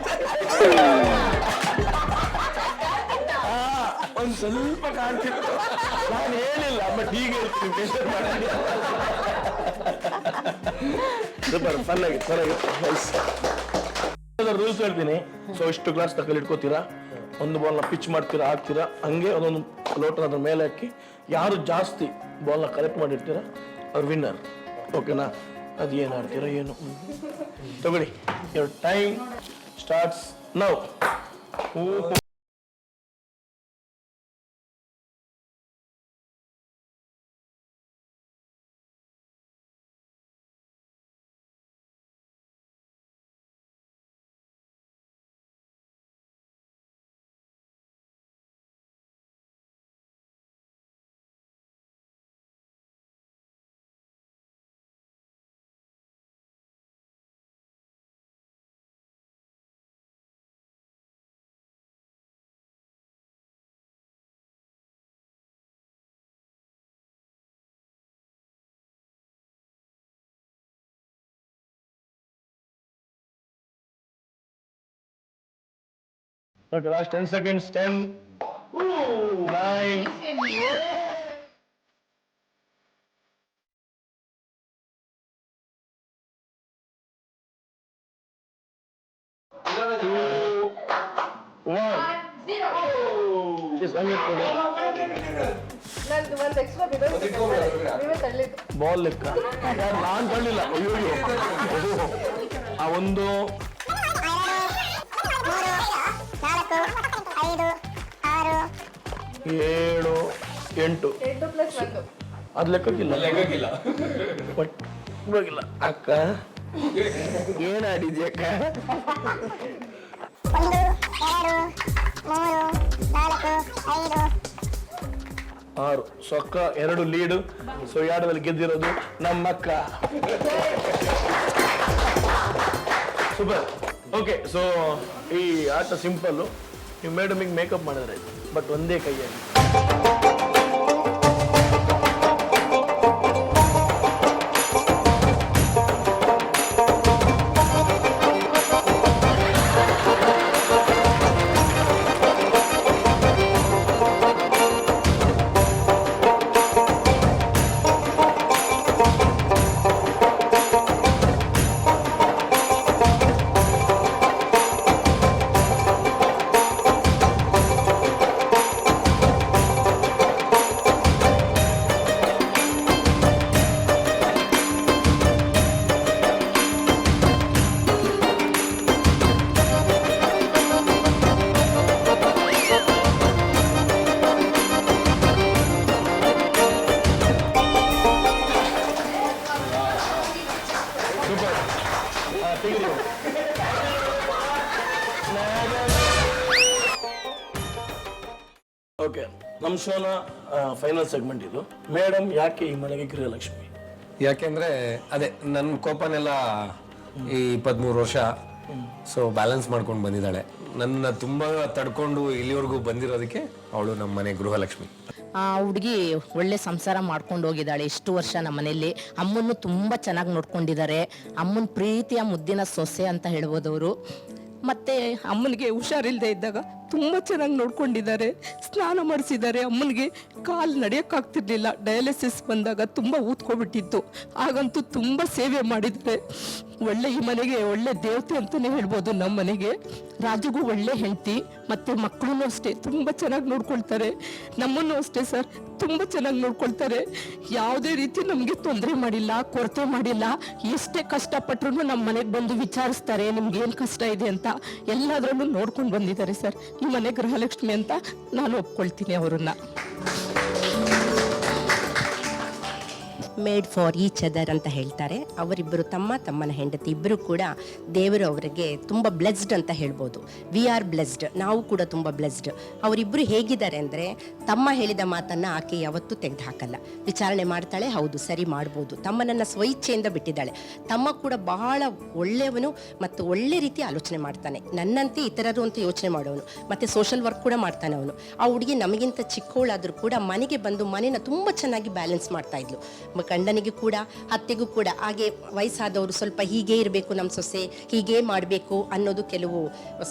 ಒಂದು ಸ್ವಲ್ಪ ಕಾಡ್ತಿತ್ತು. ನಾನು ಹೇಳಿಲ್ಲ, ಬಟ್ ಈಗ ಹೇಳ್ತೀನಿ, ಬೇಸರ ಮಾಡಿ. ಸೂಪರ್, ಫನ್ ಆಗಿತ್ತು, ಚೆನ್ನಾಗಿತ್ತು. ರೂಲ್ಸ್ ಹೇಳ್ತೀನಿ. ಸೊ ಇಷ್ಟು ಗ್ಲಾಸ್ ತಕ್ಕಲ್ಲಿ ಇಟ್ಕೋತೀರಾ, ಒಂದು ಬಾಲ್ನ ಪಿಚ್ ಮಾಡ್ತೀರಾ, ಹಾಕ್ತೀರಾ, ಹಂಗೆ ಅದೊಂದು ಲೋಟನ ಅದ್ರ ಮೇಲೆ ಹಾಕಿ ಯಾರು ಜಾಸ್ತಿ ಬಾಲ್ನ ಕಲೆಕ್ಟ್ ಮಾಡಿರ್ತೀರಾ ಅವ್ರು ವಿನ್ನರ್. ಓಕೆನಾ? ಅದು ಏನು ಆಡ್ತೀರಾ ಏನು ತಗೊಳ್ಳಿ. Your time starts now. Okay, last 10 seconds. 10, 9. Ball ಲೆಕ್ಕ ನಾನು ತಳ್ಳಿಲ್ಲ. ಅಯ್ಯೋ ಆ ಒಂದು 7, 8 ಅದು ಲೆಕ್ಕಕ್ಕಿಲ್ಲ. ಹೋಗಿಲ್ಲ ಅಕ್ಕ. ಏನ್ ಆಡಿದ್ಯ ಅಕ್ಕ? 1, 2, 3, 4, 5. 6. ಸೊ ಅಕ್ಕ 2 ಲೀಡ್. ಸೊ 2ರಲ್ಲಿ ಗೆದ್ದಿರೋದು ನಮ್ಮಕ್ಕ. ಸೂಪರ್. ಓಕೆ, ಸೊ ಈ ಆಟ ಸಿಂಪಲ್ಲು. ನೀವು ಮೇಡಮಿಗೆ ಮೇಕಪ್ ಮಾಡಿದ್ರೆ ಬಟ್ ಒಂದೇ ಕೈಯಲ್ಲಿ. ಓಕೆ, ನಮ್ಮ ಶೋನ ಫೈನಲ್ ಸೆಗ್ಮೆಂಟ್ ಇದು. ಮೇಡಮ್ ಯಾಕೆ ಈ ಮನೆಗೆ ಗೃಹಲಕ್ಷ್ಮಿ? ಯಾಕೆಂದ್ರೆ ಅದೇ ನನ್ನ ಕೋಪನೆಲ್ಲ ಈ 23 ವರ್ಷ ಸೊ ಬ್ಯಾಲೆನ್ಸ್ ಮಾಡ್ಕೊಂಡು ಬಂದಿದ್ದಾಳೆ. ನನ್ನ ತುಂಬಾ ತಡ್ಕೊಂಡು ಇಲ್ಲಿವರೆಗೂ ಬಂದಿರೋದಕ್ಕೆ ಅವಳು ನಮ್ಮ ಮನೆ ಗೃಹಲಕ್ಷ್ಮಿ. ಆ ಹುಡುಗಿ ಒಳ್ಳೆ ಸಂಸಾರ ಮಾಡ್ಕೊಂಡು ಹೋಗಿದ್ದಾಳೆ ಇಷ್ಟು ವರ್ಷ ನಮ್ಮ ಮನೆಯಲ್ಲಿ. ಅಮ್ಮನ್ನು ತುಂಬ ಚೆನ್ನಾಗಿ ನೋಡ್ಕೊಂಡಿದ್ದಾರೆ. ಅಮ್ಮನ ಪ್ರೀತಿಯ ಮುದ್ದಿನ ಸೊಸೆ ಅಂತ ಹೇಳ್ಬೋದು ಅವರು. ಮತ್ತೆ ಅಮ್ಮನಿಗೆ ಹುಷಾರಿಲ್ಲದೆ ಇದ್ದಾಗ ತುಂಬ ಚೆನ್ನಾಗಿ ನೋಡ್ಕೊಂಡಿದ್ದಾರೆ. ಸ್ನಾನ ಮಾಡಿಸಿದ್ದಾರೆ. ಅಮ್ಮನಿಗೆ ಕಾಲು ನಡೆಯೋಕ್ಕಾಗ್ತಿರ್ಲಿಲ್ಲ. ಡಯಾಲಿಸಿಸ್ ಬಂದಾಗ ತುಂಬ ಊದ್ಕೊಬಿಟ್ಟಿತ್ತು. ಆಗಂತೂ ತುಂಬ ಸೇವೆ ಮಾಡಿದ್ದಾರೆ. ಒಳ್ಳೆ ಈ ಮನೆಗೆ ಒಳ್ಳೆ ದೇವತೆ ಅಂತಲೇ ಹೇಳ್ಬೋದು. ನಮ್ಮ ಮನೆಗೆ ರಾಜುಗೂ ಒಳ್ಳೆ ಹೆಂಡತಿ, ಮತ್ತು ಮಕ್ಕಳೂ ಅಷ್ಟೇ ತುಂಬ ಚೆನ್ನಾಗಿ ನೋಡ್ಕೊಳ್ತಾರೆ. ನಮ್ಮನ್ನು ಅಷ್ಟೇ ಸರ್, ತುಂಬ ಚೆನ್ನಾಗಿ ನೋಡ್ಕೊಳ್ತಾರೆ. ಯಾವುದೇ ರೀತಿ ನಮಗೆ ತೊಂದರೆ ಮಾಡಿಲ್ಲ, ಕೊರತೆ ಮಾಡಿಲ್ಲ. ಎಷ್ಟೇ ಕಷ್ಟಪಟ್ಟರು ನಮ್ಮ ಮನೆಗೆ ಬಂದು ವಿಚಾರಿಸ್ತಾರೆ, ನಿಮ್ಗೇನು ಕಷ್ಟ ಇದೆ ಅಂತ. ಎಲ್ಲದರಲ್ಲೂ ನೋಡ್ಕೊಂಡು ಬಂದಿದ್ದಾರೆ ಸರ್. ಈ ಮನೆ ಗೃಹಲಕ್ಷ್ಮಿ ಅಂತ ನಾನು ಒಪ್ಕೊಳ್ತೀನಿ ಅವರನ್ನ. ಮೇಡ್ ಫಾರ್ ಈಚ್ ಅದರ್ ಅಂತ ಹೇಳ್ತಾರೆ. ಅವರಿಬ್ಬರು ತಮ್ಮನ ಹೆಂಡತಿ ಇಬ್ಬರು ಕೂಡ ದೇವರು ಅವರಿಗೆ ತುಂಬ ಬ್ಲೆಸ್ಡ್ ಅಂತ ಹೇಳ್ಬೋದು. ವಿ ಆರ್ ಬ್ಲೆಸ್ಡ್, ನಾವು ಕೂಡ ತುಂಬ ಬ್ಲೆಸ್ಡ್. ಅವರಿಬ್ಬರು ಹೇಗಿದ್ದಾರೆ ಅಂದರೆ, ತಮ್ಮ ಹೇಳಿದ ಮಾತನ್ನು ಆಕೆ ಯಾವತ್ತೂ ತೆಗೆದು ಹಾಕಲ್ಲ. ವಿಚಾರಣೆ ಮಾಡ್ತಾಳೆ, ಹೌದು ಸರಿ ಮಾಡ್ಬೋದು. ತಮ್ಮನನ್ನು ಸ್ವಇಚ್ಛೆಯಿಂದ ಬಿಟ್ಟಿದ್ದಾಳೆ. ತಮ್ಮ ಕೂಡ ಬಹಳ ಒಳ್ಳೆಯವನು ಮತ್ತು ಒಳ್ಳೆ ರೀತಿ ಆಲೋಚನೆ ಮಾಡ್ತಾನೆ. ನನ್ನಂತೆ ಇತರರು ಅಂತ ಯೋಚನೆ ಮಾಡೋನು. ಮತ್ತು ಸೋಷಲ್ ವರ್ಕ್ ಕೂಡ ಮಾಡ್ತಾನೆ ಅವನು. ಆ ಹುಡುಗಿ ನಮಗಿಂತ ಚಿಕ್ಕವಳಾದರೂ ಕೂಡ ಮನೆಗೆ ಬಂದು ಮನೇನ ತುಂಬ ಚೆನ್ನಾಗಿ ಬ್ಯಾಲೆನ್ಸ್ ಮಾಡ್ತಾ ಇದ್ಲು. ಗಂಡನಿಗೂ ಕೂಡ ಅತ್ತೆಗೂ ಕೂಡ ಹಾಗೆ ವಯಸ್ಸಾದವರು ಸ್ವಲ್ಪ ಹೀಗೆ ಇರಬೇಕು ನಮ್ಮ ಸೊಸೆ, ಹೀಗೆ ಮಾಡಬೇಕು ಅನ್ನೋದು ಕೆಲವು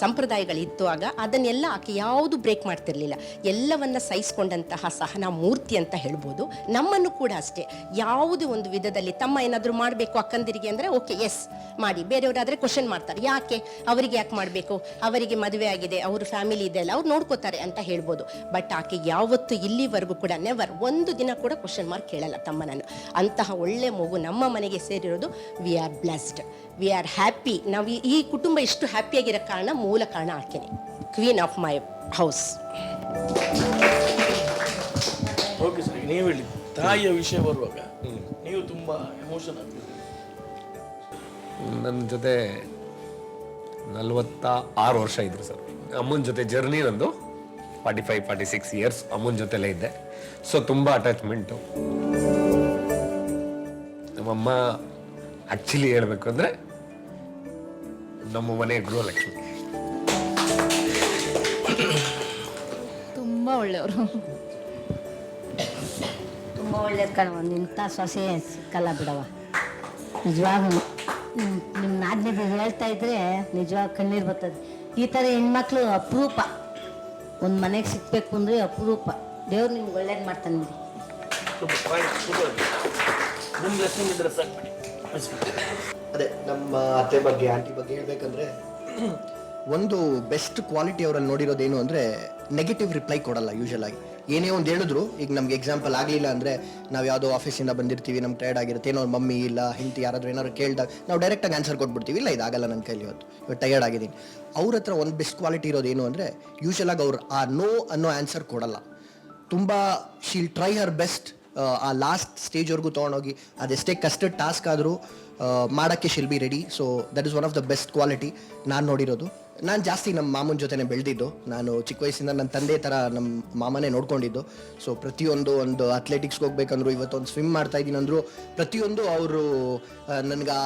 ಸಂಪ್ರದಾಯಗಳಿತ್ತು ಆಗ. ಅದನ್ನೆಲ್ಲ ಆಕೆ ಯಾವುದು ಬ್ರೇಕ್ ಮಾಡ್ತಿರ್ಲಿಲ್ಲ. ಎಲ್ಲವನ್ನ ಸಹಿಸ್ಕೊಂಡಂತಹ ಸಹನಾ ಮೂರ್ತಿ ಅಂತ ಹೇಳ್ಬೋದು. ನಮ್ಮನ್ನು ಕೂಡ ಅಷ್ಟೇ, ಯಾವುದೇ ಒಂದು ವಿಧದಲ್ಲಿ ತಮ್ಮ ಏನಾದರೂ ಮಾಡಬೇಕು ಅಕ್ಕಂದಿರಿಗೆ ಅಂದರೆ ಓಕೆ ಎಸ್ ಮಾಡಿ, ಬೇರೆಯವರಾದರೆ ಕ್ವಶನ್ ಮಾಡ್ತಾರೆ, ಯಾಕೆ ಅವರಿಗೆ ಯಾಕೆ ಮಾಡಬೇಕು, ಅವರಿಗೆ ಮದುವೆ ಆಗಿದೆ, ಅವ್ರ ಫ್ಯಾಮಿಲಿ ಇದೆ ಅಲ್ಲ, ಅವ್ರು ನೋಡ್ಕೋತಾರೆ ಅಂತ ಹೇಳ್ಬೋದು. ಬಟ್ ಆಕೆ ಯಾವತ್ತು ಇಲ್ಲಿವರೆಗೂ ಕೂಡ ನೆವರ್ ಒಂದು ದಿನ ಕೂಡ ಕ್ವಶನ್ ಮಾರ್ಕ್ ಕೇಳಲ್ಲ ತಮ್ಮನನ್ನು. ಅಂತಹ ಒಳ್ಳೆ ಮಗು ನಮ್ಮ ಮನೆಗೆ ಸೇರಿರೋದು. We are blessed, we are happy. ನಾವು ಈ ಕುಟುಂಬ ಇಷ್ಟು ಹ್ಯಾಪಿಯಾಗಿರೋ ಕಾರಣ, ಮೂಲ ಕಾರಣ ಆಕೆನೆ, queen of my house. Okay sir, ನೀವು ಹೇಳಿ ತಾಯಿಯ ವಿಷಯ ಬರುವಾಗ ನೀವು ತುಂಬ ಎಮೋಷನ್ ಆಗ್ತೀರಿ. ನನ್ನ ಜೊತೆ 46 ವರ್ಷ ಇದ್ರು ಸರ್. ಅಮ್ಮನ ಜೊತೆ ಜರ್ನಿ ನಂದು 45-46 ಇಯರ್ಸ್ ಅಮ್ಮನ ಜೊತೆಲೇ ಇದ್ದೆ. ಸೊ ತುಂಬ ಅಟ್ಯಾಚ್ಮೆಂಟು. ನಮ್ಮಮ್ಮ ಆ್ಯಕ್ಚುಲಿ ಹೇಳಬೇಕು ಅಂದರೆ ನಮ್ಮ ಮನೆ ಗೃಹಲಕ್ಷ್ಮಿ. ತುಂಬ ಒಳ್ಳೆಯವರು, ತುಂಬ ಒಳ್ಳೇದು ಕಣವ. ಇಂಥ ಸೊಸೆ ಸಿಕ್ಕಲ್ಲ ಬಿಡವ. ನಿಜವಾಗೂ ನಿಮ್ಮ ನಾದ್ನಿಗೆ ಹೇಳ್ತಾ ಇದ್ರೆ ನಿಜವಾಗ ಕಣ್ಣೀರು ಬರ್ತದೆ. ಈ ಥರ ಹೆಣ್ಮಕ್ಳು ಅಪರೂಪ. ಒಂದು ಮನೆಗೆ ಸಿಗ್ಬೇಕು ಅಂದರೆ ಅಪರೂಪ. ದೇವ್ರು ನಿಮ್ಗೆ ಒಳ್ಳೇದು ಮಾಡ್ತಾನೆ ನೋಡಿ. ಅದೇ ನಮ್ಮ ಅತ್ತೆ ಬಗ್ಗೆ ಆಂಟಿ ಬಗ್ಗೆ ಹೇಳ್ಬೇಕಂದ್ರೆ ಒಂದು ಬೆಸ್ಟ್ ಕ್ವಾಲಿಟಿ ಅವರಲ್ಲಿ ನೋಡಿರೋದೇನು ಅಂದರೆ ನೆಗೆಟಿವ್ ರಿಪ್ಲೈ ಕೊಡಲ್ಲ. ಯೂಶಲ್ ಆಗಿ ಏನೇ ಒಂದು ಹೇಳಿದ್ರು, ಈಗ ನಮ್ಗೆ ಎಕ್ಸಾಂಪಲ್ ಆಗಲಿಲ್ಲ ಅಂದರೆ ನಾವು ಯಾವುದೋ ಆಫೀಸಿಂದ ಬಂದಿರ್ತೀವಿ, ನಮ್ಗೆ ಟೈರ್ಡ್ ಆಗಿರುತ್ತೆ, ಏನೋ ಮಮ್ಮಿ ಇಲ್ಲ ಹೆಂಡತಿ ಯಾರಾದರೂ ಏನಾದ್ರು ಕೇಳಿದಾಗ ನಾವು ಡೈರೆಕ್ಟಾಗಿ ಆನ್ಸರ್ ಕೊಟ್ಬಿಡ್ತೀವಿ, ಇಲ್ಲ ಇದಾಗಲ್ಲ ನನ್ನ ಕೈಲಿ, ಇವತ್ತು ಟಯರ್ಡ್ ಆಗಿದ್ದೀನಿ. ಅವ್ರ ಹತ್ರ ಒಂದು ಬೆಸ್ಟ್ ಕ್ವಾಲಿಟಿ ಇರೋದು ಏನು ಅಂದರೆ ಯೂಶಲ್ ಆಗಿ ಅವ್ರು ಆ ನೋ ಅನ್ನೋ ಆನ್ಸರ್ ಕೊಡಲ್ಲ. ತುಂಬ ಶೀಲ್ ಟ್ರೈ ಹರ್ ಬೆಸ್ಟ್. ಆ ಲಾಸ್ಟ್ ಸ್ಟೇಜ್ವರೆಗೂ ತೊಗೊಂಡೋಗಿ ಅದೆಷ್ಟೇ ಕಷ್ಟದ ಟಾಸ್ಕ್ ಆದರೂ ಮಾಡೋಕ್ಕೆ she'll be ready. So that is one of the best quality ನಾನು ನೋಡಿರೋದು. ನಾನು ಜಾಸ್ತಿ ನಮ್ಮ ಮಾಮನ ಜೊತೆನೇ ಬೆಳೆದಿದ್ದು. ನಾನು ಚಿಕ್ಕ ವಯಸ್ಸಿಂದ ನನ್ನ ತಂದೆ ಥರ ನಮ್ಮ ಮಾಮನೇ ನೋಡ್ಕೊಂಡಿದ್ದು. ಸೊ ಪ್ರತಿಯೊಂದು ಒಂದು ಅಥ್ಲೆಟಿಕ್ಸ್ಗೆ ಹೋಗ್ಬೇಕಂದ್ರು, ಇವತ್ತೊಂದು ಸ್ವಿಮ್ ಮಾಡ್ತಾ ಇದ್ದೀನಿ ಅಂದರು, ಪ್ರತಿಯೊಂದು ಅವರು ನನಗೆ ಆ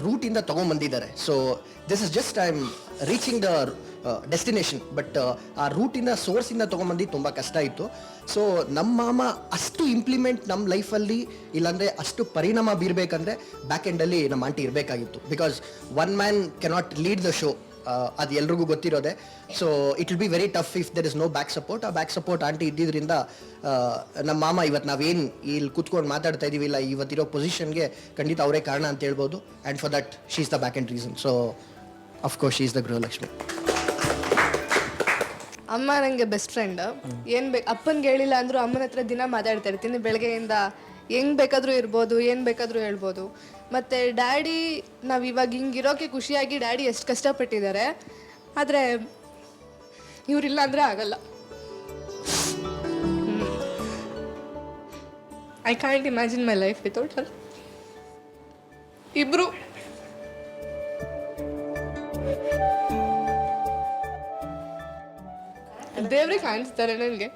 ರೂಟಿಂದ ತೊಗೊಂಬಂದಿದ್ದಾರೆ. So this is just I am reaching the destination, but ಆ ರೂಟಿಂದ ಸೋರ್ಸಿಂದ ತೊಗೊಂಬಂದು ತುಂಬ ಕಷ್ಟ ಇತ್ತು. ಸೊ ನಮ್ಮ ಮಾಮ ಅಷ್ಟು ಇಂಪ್ಲಿಮೆಂಟ್ ನಮ್ಮ ಲೈಫಲ್ಲಿ, ಇಲ್ಲಾಂದರೆ ಅಷ್ಟು ಪರಿಣಾಮ ಬೀರಬೇಕಂದ್ರೆ ಬ್ಯಾಕ್ ಎಂಡಲ್ಲಿ ನಮ್ಮ ಆಂಟಿ ಇರಬೇಕಾಗಿತ್ತು. Because one man cannot lead the show, ಅದು ಎಲ್ರಿಗೂ ಗೊತ್ತಿರೋದೆ. So it will be very tough if there is no back support. ಆ ಬ್ಯಾಕ್ ಸಪೋರ್ಟ್ ಆಂಟಿ ಇದ್ದಿದ್ದರಿಂದ ನಮ್ಮ ಮಾಮ ಇವತ್ತು ನಾವೇನು ಇಲ್ಲಿ ಕೂತ್ಕೊಂಡು ಮಾತಾಡ್ತಾ ಇದ್ದೀವಿ, ಇಲ್ಲ ಇವತ್ತಿರೋ ಪೊಸಿಷನ್ಗೆ ಖಂಡಿತ ಅವರೇ ಕಾರಣ ಅಂತ ಹೇಳ್ಬೋದು. And for that she is the back end reason. So of course she is the Gruhalakshmi. ಅಮ್ಮ ನನಗೆ ಬೆಸ್ಟ್ ಫ್ರೆಂಡ್. ಏನು ಬೇಕು ಅಪ್ಪನಿಗೆ ಹೇಳಿಲ್ಲ ಅಂದರೂ ಅಮ್ಮನ ಹತ್ರ ದಿನ ಮಾತಾಡ್ತಾ ಇರ್ತೀನಿ. ಬೆಳಗ್ಗೆಯಿಂದ ಹೆಂಗೆ ಬೇಕಾದರೂ ಇರ್ಬೋದು, ಏನು ಬೇಕಾದರೂ ಹೇಳ್ಬೋದು. ಮತ್ತು ಡ್ಯಾಡಿ ನಾವು ಇವಾಗ ಹಿಂಗಿರೋಕ್ಕೆ ಖುಷಿಯಾಗಿ ಡ್ಯಾಡಿ ಎಷ್ಟು ಕಷ್ಟಪಟ್ಟಿದ್ದಾರೆ, ಆದರೆ ಇವರಿಲ್ಲ ಅಂದರೆ ಆಗಲ್ಲ. I can't imagine my life without her. ಇಬ್ಬರು ದೇವ್ರಿಗೆ ಕಾಣಿಸ್ತಾರೆ ನನಗೆ.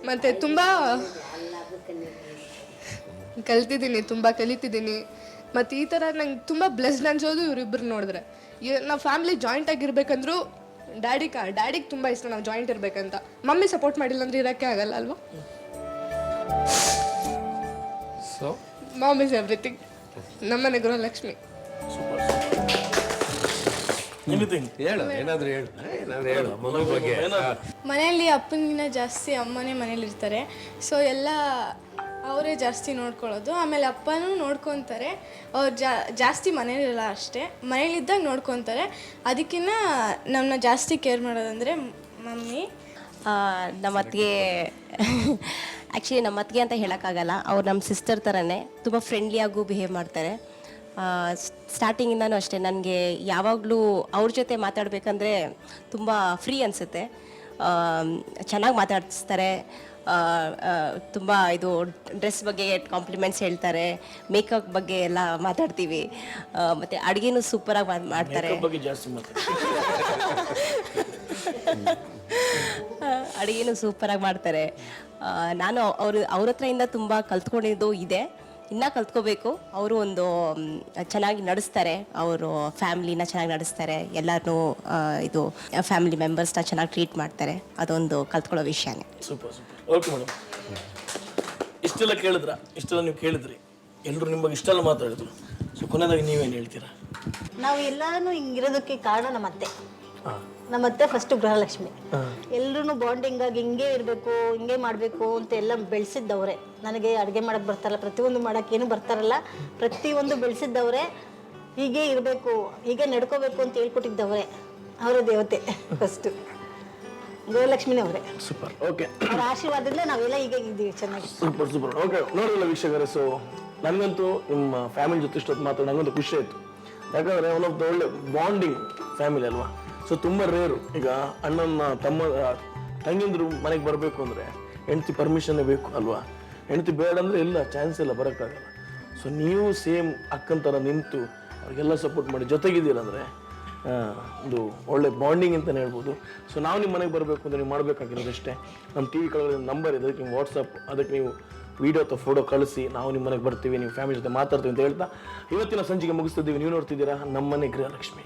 ಮತ್ತು ತುಂಬ ಕಲ್ತಿದ್ದೀನಿ, ತುಂಬ ಕಲಿತಿದ್ದೀನಿ. ಮತ್ತು ಈ ಥರ ನಂಗೆ ತುಂಬ ಬ್ಲೆಸ್ಡ್ ಅನ್ಸೋದು ಇವರಿಬ್ಬರು ನೋಡಿದ್ರೆ. ನಾವು ಫ್ಯಾಮಿಲಿ ಜಾಯಿಂಟ್ ಆಗಿರ್ಬೇಕಂದ್ರೂ ಡ್ಯಾಡಿಗೆ ತುಂಬ ಇಷ್ಟ ನಾವು ಜಾಯಿಂಟ್ ಇರಬೇಕಂತ. ಮಮ್ಮಿ ಸಪೋರ್ಟ್ ಮಾಡಿಲ್ಲ ಅಂದ್ರೆ ಇರೋಕ್ಕೆ ಆಗಲ್ಲ ಅಲ್ವಾ. So ma'am is everything. ನಮ್ಮನೆ ಗೃಹಲಕ್ಷ್ಮಿ. ಹೇಳು, ಏನಾದರೂ ಹೇಳು ಮಗನ ಬಗ್ಗೆ. ಮನೆಯಲ್ಲಿ ಅಪ್ಪನಿಗಿನ್ನ ಜಾಸ್ತಿ ಅಮ್ಮನೇ ಮನೇಲಿ ಇರ್ತಾರೆ. ಸೊ ಎಲ್ಲ ಅವರೇ ಜಾಸ್ತಿ ನೋಡ್ಕೊಳ್ಳೋದು. ಆಮೇಲೆ ಅಪ್ಪನೂ ನೋಡ್ಕೊತಾರೆ. ಅವ್ರು ಜಾಸ್ತಿ ಮನೇಲಿರಲ್ಲ ಅಷ್ಟೇ, ಮನೇಲಿದ್ದಾಗ ನೋಡ್ಕೊತಾರೆ. ಅದಕ್ಕಿಂತ ನಮ್ಮನ್ನ ಜಾಸ್ತಿ ಕೇರ್ ಮಾಡೋದಂದರೆ ಮಮ್ಮಿ. ನಮ್ಮ ಅತ್ತಿಗೆ ಆ್ಯಕ್ಚುಲಿ ನಮ್ಮ ಅತ್ತಿಗೆ ಅಂತ ಹೇಳೋಕ್ಕಾಗಲ್ಲ, ಅವ್ರು ನಮ್ಮ ಸಿಸ್ಟರ್ ಥರನೇ ತುಂಬ ಫ್ರೆಂಡ್ಲಿಯಾಗೂ ಬಿಹೇವ್ ಮಾಡ್ತಾರೆ. ಸ್ಟಾರ್ಟಿಂಗಿಂದನೂ ಅಷ್ಟೇ, ನನಗೆ ಯಾವಾಗಲೂ ಅವ್ರ ಜೊತೆ ಮಾತಾಡಬೇಕಂದ್ರೆ ತುಂಬ ಫ್ರೀ ಅನಿಸುತ್ತೆ. ಚೆನ್ನಾಗಿ ಮಾತಾಡಿಸ್ತಾರೆ. ತುಂಬ ಇದು ಡ್ರೆಸ್ ಬಗ್ಗೆ ಕಾಂಪ್ಲಿಮೆಂಟ್ಸ್ ಹೇಳ್ತಾರೆ, ಮೇಕಪ್ ಬಗ್ಗೆ ಎಲ್ಲ ಮಾತಾಡ್ತೀವಿ. ಮತ್ತು ಅಡುಗೆನೂ ಸೂಪರಾಗಿ ಮಾಡ್ತಾರೆ. ಅಡುಗೆನೂ ಸೂಪರಾಗಿ ಮಾಡ್ತಾರೆ. ನಾನು ಅವ್ರ ಹತ್ರದಿಂದ ತುಂಬ ಕಲ್ತ್ಕೊಂಡಿದ್ದು ಇದೆ, ಇನ್ನೂ ಕಲ್ತ್ಕೋಬೇಕು. ಅವರು ಒಂದು ಚೆನ್ನಾಗಿ ನಡೆಸ್ತಾರೆ, ಅವರು ಫ್ಯಾಮ್ಲಿನ ಚೆನ್ನಾಗಿ ನಡೆಸ್ತಾರೆ, ಎಲ್ಲರನ್ನೂ ಇದು ಫ್ಯಾಮಿಲಿ ಮೆಂಬರ್ಸ್ನ ಚೆನ್ನಾಗಿ ಟ್ರೀಟ್ ಮಾಡ್ತಾರೆ. ಅದೊಂದು ಕಲ್ತ್ಕೊಳ್ಳೋ ವಿಷಯನೇ. Super super. ಓಕೆ ಮೇಡಮ್, ಇಷ್ಟೆಲ್ಲ ಇಷ್ಟೆಲ್ಲ ನೀವು ಕೇಳಿದ್ರಿ, ಎಲ್ಲರೂ ನಿಮ್ಮ ಬಗ್ಗೆ ಇಷ್ಟೆಲ್ಲ ಮಾತಾಡಿದ್ರು. ಸೊ ಕೊನೆಯದಾಗಿ ನೀವೇನು ಹೇಳ್ತೀರಾ? ನಾವು ಎಲ್ಲರೂ ಹಿಂಗಿರೋದಕ್ಕೆ ಕಾರಣ ನಮ್ಮ ಅತ್ತೆ ಫಸ್ಟ್ ಗೃಹಲಕ್ಷ್ಮಿ. ಎಲ್ಲರೂ ಬಾಂಡಿಂಗ್ ಆಗಿ ಹಿಂಗೆ ಇರಬೇಕು, ಹಿಂಗೆ ಮಾಡಬೇಕು ಅಂತ ಎಲ್ಲ ಬೆಳೆಸಿದ್ದವ್ರೆ. ನನಗೆ ಅಡುಗೆ ಮಾಡೋಕ್ಕೆ ಬರ್ತಾರಲ್ಲ, ಪ್ರತಿಯೊಂದು ಮಾಡೋಕ್ಕೇನು ಬರ್ತಾರಲ್ಲ, ಪ್ರತಿಯೊಂದು ಬೆಳೆಸಿದ್ದವ್ರೆ. ಹೀಗೆ ಇರಬೇಕು, ಹೀಗೆ ನಡ್ಕೋಬೇಕು ಅಂತ ಹೇಳ್ಕೊಟ್ಟಿದ್ದವ್ರೆ. ಅವರ ದೇವತೆ ಫಸ್ಟು ಗೃಹಲಕ್ಷ್ಮಿನೇ ಅವರೇ. ಸೂಪರ್. ಓಕೆ, ಅವರ ಆಶೀರ್ವಾದದಿಂದ ನಾವೆಲ್ಲ ಹೀಗೆ ಇದ್ದೀವಿ ಚೆನ್ನಾಗಿ. Super super. ಓಕೆ, ನೋಡಿಲ್ಲ ವೀಕ್ಷಕರೇ, ಸೊ ನನಗಂತೂ ನಿಮ್ಮ ಫ್ಯಾಮಿಲಿ ಜೊತೆ ಇಷ್ಟೊತ್ತು ಮಾತಾಡಿ ನನಗಂತೂ ಖುಷಿ ಆಯಿತು. ಯಾಕಂದರೆ ಒನ್ ಆಫ್ ದ ಒಳ್ಳೆ ಬಾಂಡಿಂಗ್ ಫ್ಯಾಮಿಲಿ ಅಲ್ವಾ. ಸೊ ತುಂಬ ರೇರು. ಈಗ ಅಣ್ಣನ ತಂಗಿಂದ್ರು ಮನೆಗೆ ಬರಬೇಕು ಅಂದರೆ ಹೆಂಡತಿ ಪರ್ಮಿಷನ್ನೇ ಬೇಕು ಅಲ್ವಾ. ಹೆಂಡತಿ ಬೇಡ ಅಂದರೆ ಇಲ್ಲ, ಚಾನ್ಸ್ ಇಲ್ಲ, ಬರೋಕ್ಕಾಗಲ್ಲ. ಸೊ ನೀವು ಸೇಮ್ ಅಕ್ಕನ ಥರ ನಿಂತು ಅವ್ರಿಗೆಲ್ಲ ಸಪೋರ್ಟ್ ಮಾಡಿ ಜೊತೆಗಿದ್ದೀರ ಅಂದರೆ ಒಂದು ಒಳ್ಳೆ ಬಾಂಡಿಂಗ್ ಅಂತಲೇ ಹೇಳ್ಬೋದು. ಸೊ ನಾವು ನಿಮ್ಮ ಮನೆಗೆ ಬರಬೇಕು ಅಂದರೆ ನೀವು ಮಾಡಬೇಕಾಗಿರೋದಷ್ಟೇ, ನಮ್ಮ ಟಿ ವಿ ಕಡೆ ನಂಬರ್ ಇದೆ, ಅದಕ್ಕೆ ನಿಮ್ಮ ವಾಟ್ಸಪ್, ಅದಕ್ಕೆ ನೀವು ವಿಡಿಯೋ ಅಥವಾ ಫೋಟೋ ಕಳಿಸಿ, ನಾವು ನಿಮ್ಮ ಮನೆಗೆ ಬರ್ತೀವಿ, ನಿಮ್ಮ ಫ್ಯಾಮಿಲಿ ಜೊತೆ ಮಾತಾಡ್ತೀವಿ ಅಂತ ಹೇಳ್ತಾ ಇವತ್ತಿನ ಸಂಚಿಕೆ ಮುಗಿಸ್ತಿದ್ದೀವಿ. ನೀವು ನೋಡ್ತಿದ್ದೀರಾ ನಮ್ಮನೆ ಗೃಹಲಕ್ಷ್ಮಿ.